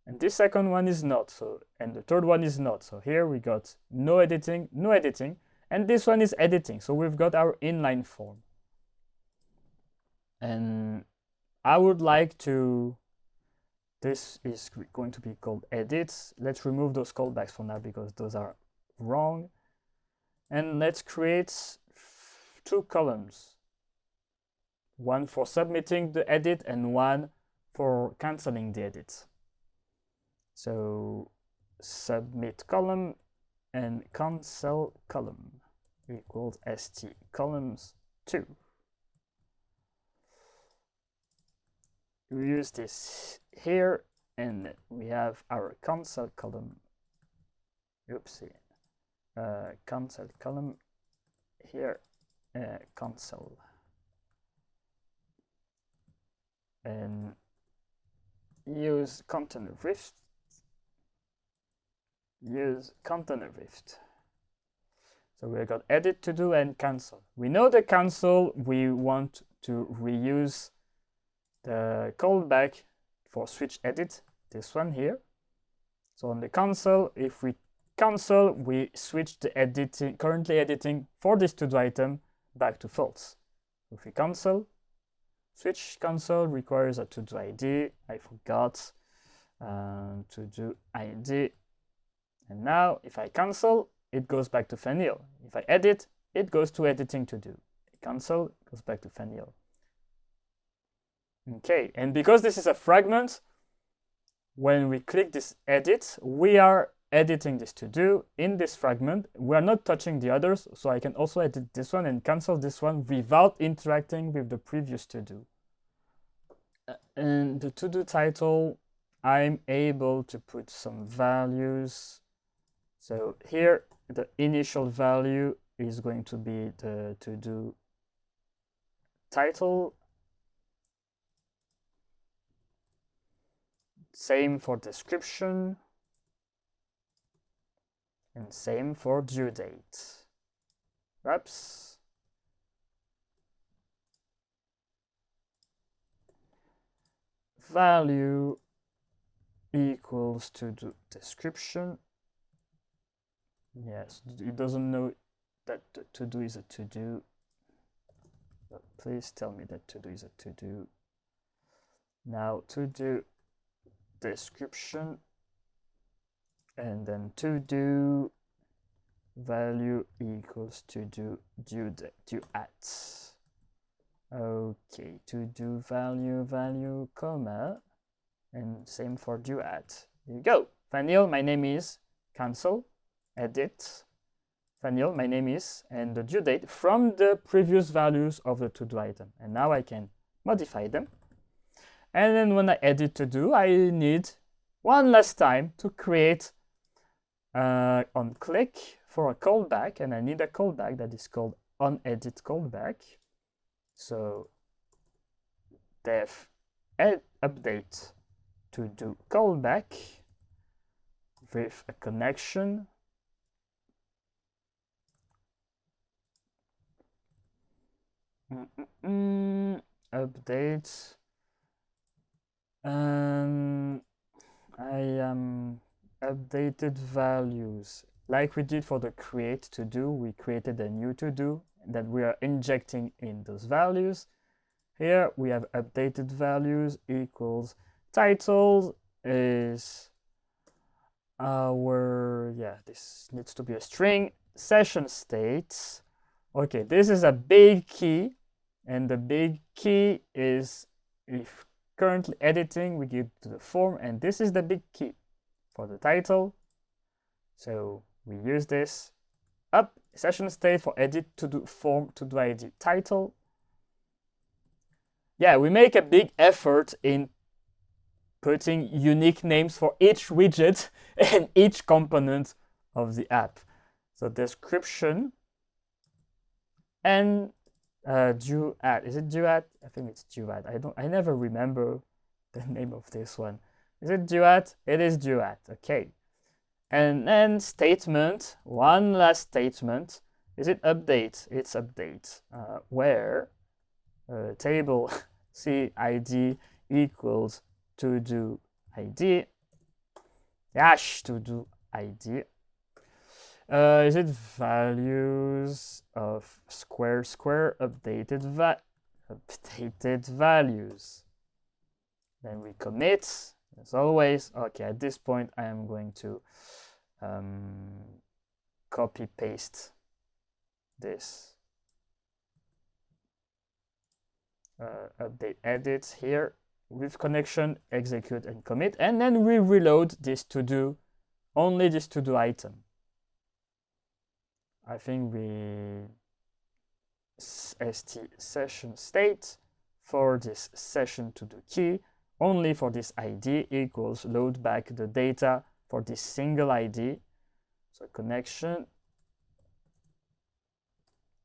S1: and this second one is not. So, and the third one is not. So here we got no editing, and this one is editing. So we've got our inline form. And I would like to, this is going to be called edits. Let's remove those callbacks for now because those are wrong. And let's create 2 columns. One for submitting the edit and one for canceling the edit. So submit column and cancel column equals st columns 2. We use this here, and we have our cancel column. Oopsie. Cancel column here, cancel. And use container rift. Use container rift. So we got edit to do and cancel. We know the cancel, we want to reuse the callback for switch edit, this one here. So on the cancel, if we cancel, we switch the editing, currently editing for this to-do item back to false. If we cancel, switch cancel requires a to-do ID. I forgot to-do ID. And now if I cancel, it goes back to Fanil. If I edit, it goes to editing to do. Cancel goes back to Fanil. Okay, and because this is a fragment, when we click this edit, we are editing this to-do in this fragment. We are not touching the others, so I can also edit this one and cancel this one without interacting with the previous to-do. And the to-do title, I'm able to put some values. So here, the initial value is going to be the to-do title. Same for description. And same for due date. Oops. Value equals to do description. Yes, it doesn't know that to do is a to do. But please tell me that to do is a to do. Now to do description, and then to do value equals to do due at. Okay, to do value comma, and same for due at. Here you go. Vanille, my name is, cancel, edit. Vanille, my name is, and the due date from the previous values of the to do item. And now I can modify them. And then when I edit to do, I need one last time to create on click for a callback, and I need a callback that is called onEdit callback. So def update to do callback with a connection update. I am updated values. Like we did for the create to do, we created a new to do that we are injecting in those values. Here we have updated values equals title is our, this needs to be a string, session states. Okay, this is a big key, and the big key is if currently editing, we give to the form, and this is the big key for the title. So we use this up session state for edit to do form to do ID title. Yeah, we make a big effort in putting unique names for each widget and each component of the app. So description and due at. Is it due at? I think it's due at. I never remember the name of this one. Is it due at? It is due at. Okay. And then statement, one last statement. Is it update? It's update. Where table CID equals to do ID dash to do ID. Is it values of square updated values? Then we commit as always. Okay, at this point I am going to copy paste this update edit here with connection, execute and commit, and then we reload this to do, only this to do item. I think we st session state for this session to do key, only for this ID equals load back the data for this single ID. So connection,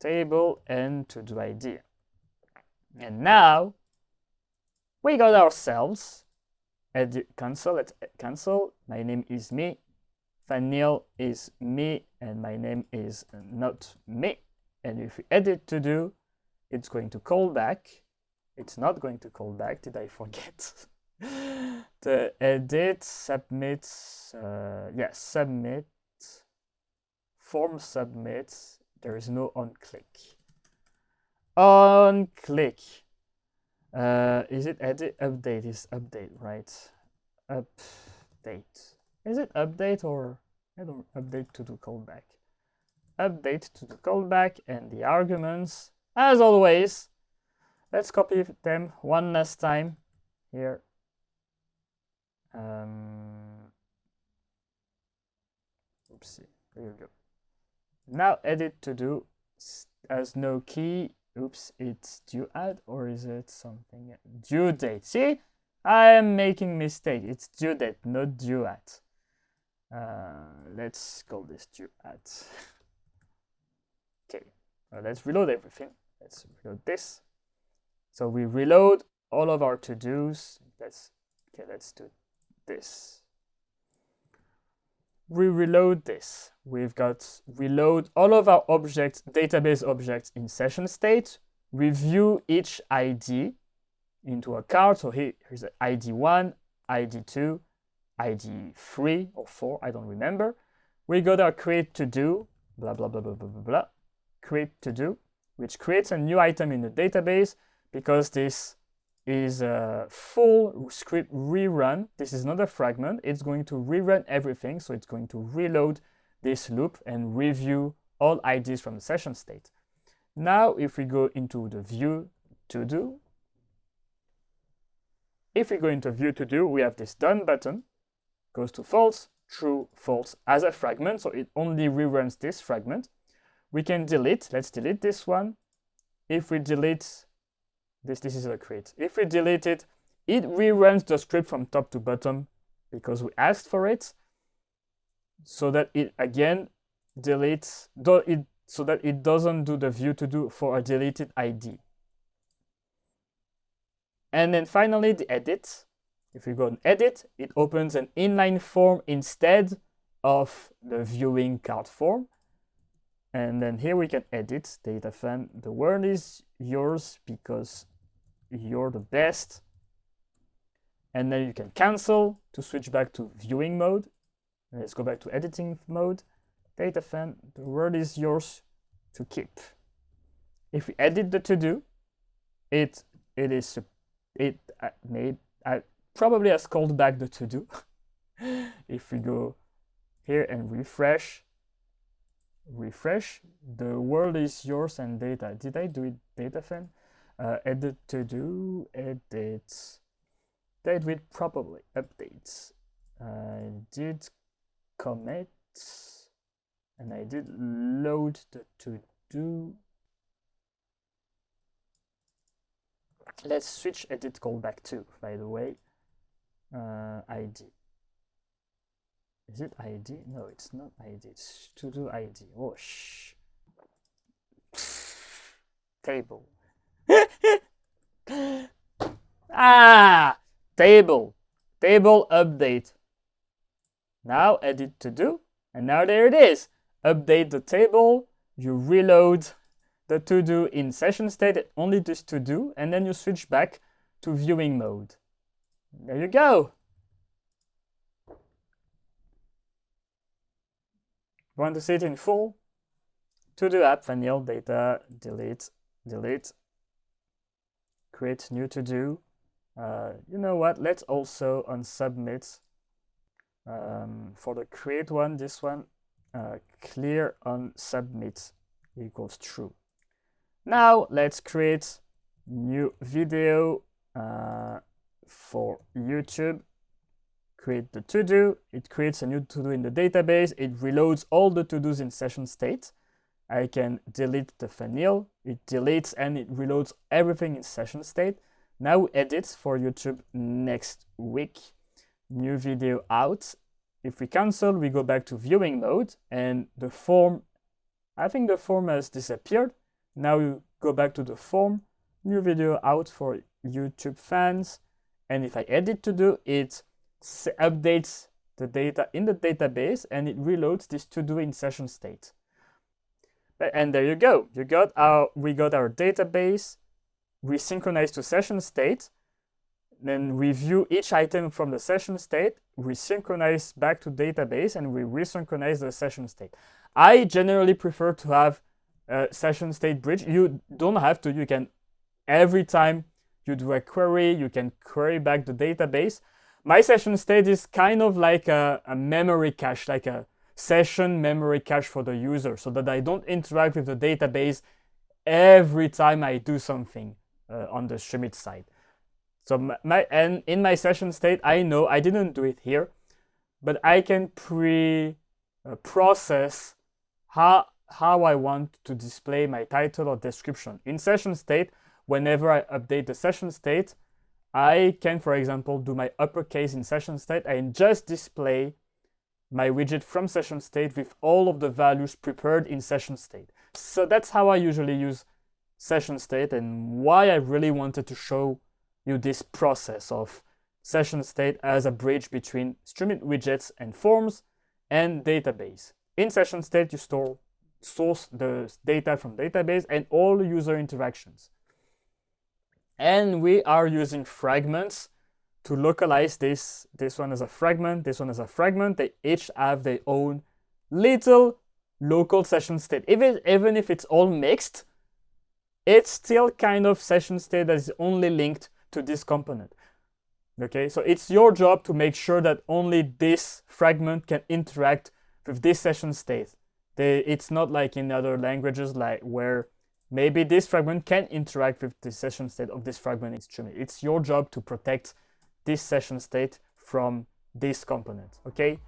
S1: table and to do ID. And now we got ourselves edit cancel, my name is me, Vanille is me, and my name is not me. And if we edit to do, it's going to call back. It's not going to call back. Did I forget? The edit, submit, submit, form submit. There is no on click. On click. Is it edit? Update is update, right? Update. Is it update or I don't update to do callback? Update to the callback and the arguments, as always. Let's copy them one last time here. Oopsie, there you go. Now edit to do has no key. Oops, it's due at, or is it something? Due date. See, I am making mistake. It's due date, not due at. Let's call this due at. Okay, let's reload everything. Let's reload this. So we reload all of our to-dos. Let's do this. We reload this. We've got reload all of our objects, database objects in session state, review each ID into a card. So here's the ID 1, ID 2, ID 3 or 4, I don't remember. We got our create to do, blah, blah, blah, blah, blah, blah, blah, create to do, which creates a new item in the database because this is a full script rerun. This is not a fragment. It's going to rerun everything. So it's going to reload this loop and review all IDs from the session state. Now, if we go into the view to do, we have this done button, goes to false, true, false as a fragment. So it only reruns this fragment. We can delete. Let's delete this one. If we delete this is a create. If we delete it, it reruns the script from top to bottom because we asked for it, so that it again deletes, so that it doesn't do the view to do for a deleted ID. And then finally the edit. If we go and edit, it opens an inline form instead of the viewing card form. And then here we can edit data fan. The word is yours because you're the best. And then you can cancel to switch back to viewing mode. Let's go back to editing mode. Data fan, the word is yours to keep. If we edit the to do, it probably has called back the to do. If we go here and refresh, the world is yours and data. Did I do it data fan? Edit to do, edit. Did I do it probably? Updates. I did commit and I did load the to do. Let's switch edit callback to, by the way. ID. Is it ID? No, it's not ID. It's to do ID. Oh, shh. Table. Table. Table update. Now edit to do. And now there it is. Update the table. You reload the to do in session state. It only does to do. And then you switch back to viewing mode. There you go. Want to see it in full? To do app, vanilla data, delete, delete, create new to do. You know what? Let's also unsubmit for the create one, this one, clear on submit equals true. Now let's create new video for YouTube. Create the to-do, it creates a new to-do in the database, it reloads all the to-dos in session state. I can delete the vanilla, it deletes and it reloads everything in session state. Now we edit for YouTube next week. New video out. If we cancel, we go back to viewing mode and the form, I think the form has disappeared. Now you go back to the form, new video out for YouTube fans. And if I edit to do, it updates the data in the database and it reloads this to do in session state. And there you go. We got our database, we synchronize to session state, then review each item from the session state, we synchronize back to database, and we resynchronize the session state. I generally prefer to have a session state bridge. You don't have to. You can, every time you do a query, you can query back the database. My session state is kind of like a memory cache, like a session memory cache for the user, so that I don't interact with the database every time I do something on the Streamlit side. So and in my session state, I know I didn't do it here, but I can process how I want to display my title or description. In session state, whenever I update the session state, I can, for example, do my uppercase in session state and just display my widget from session state with all of the values prepared in session state. So that's how I usually use session state, and why I really wanted to show you this process of session state as a bridge between Streamlit widgets and forms and database. In session state, you source the data from database and all user interactions. And we are using fragments to localize this. This one is a fragment, this one is a fragment. They each have their own little local session state. Even if it's all mixed, it's still kind of session state that is only linked to this component. Okay, so it's your job to make sure that only this fragment can interact with this session state. It's not like in other languages, like where maybe this fragment can interact with the session state of this fragment in Streamlit. It's your job to protect this session state from this component, okay?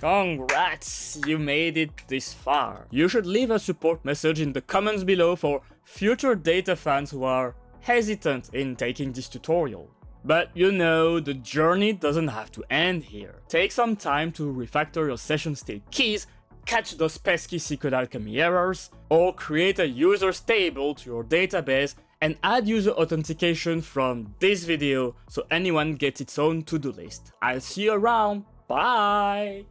S1: Congrats, you made it this far. You should leave a support message in the comments below for future data fans who are hesitant in taking this tutorial. But you know, the journey doesn't have to end here. Take some time to refactor your session state keys, catch those pesky SQL alchemy errors, or create a users table to your database and add user authentication from this video so anyone gets its own to-do list. I'll see you around. Bye!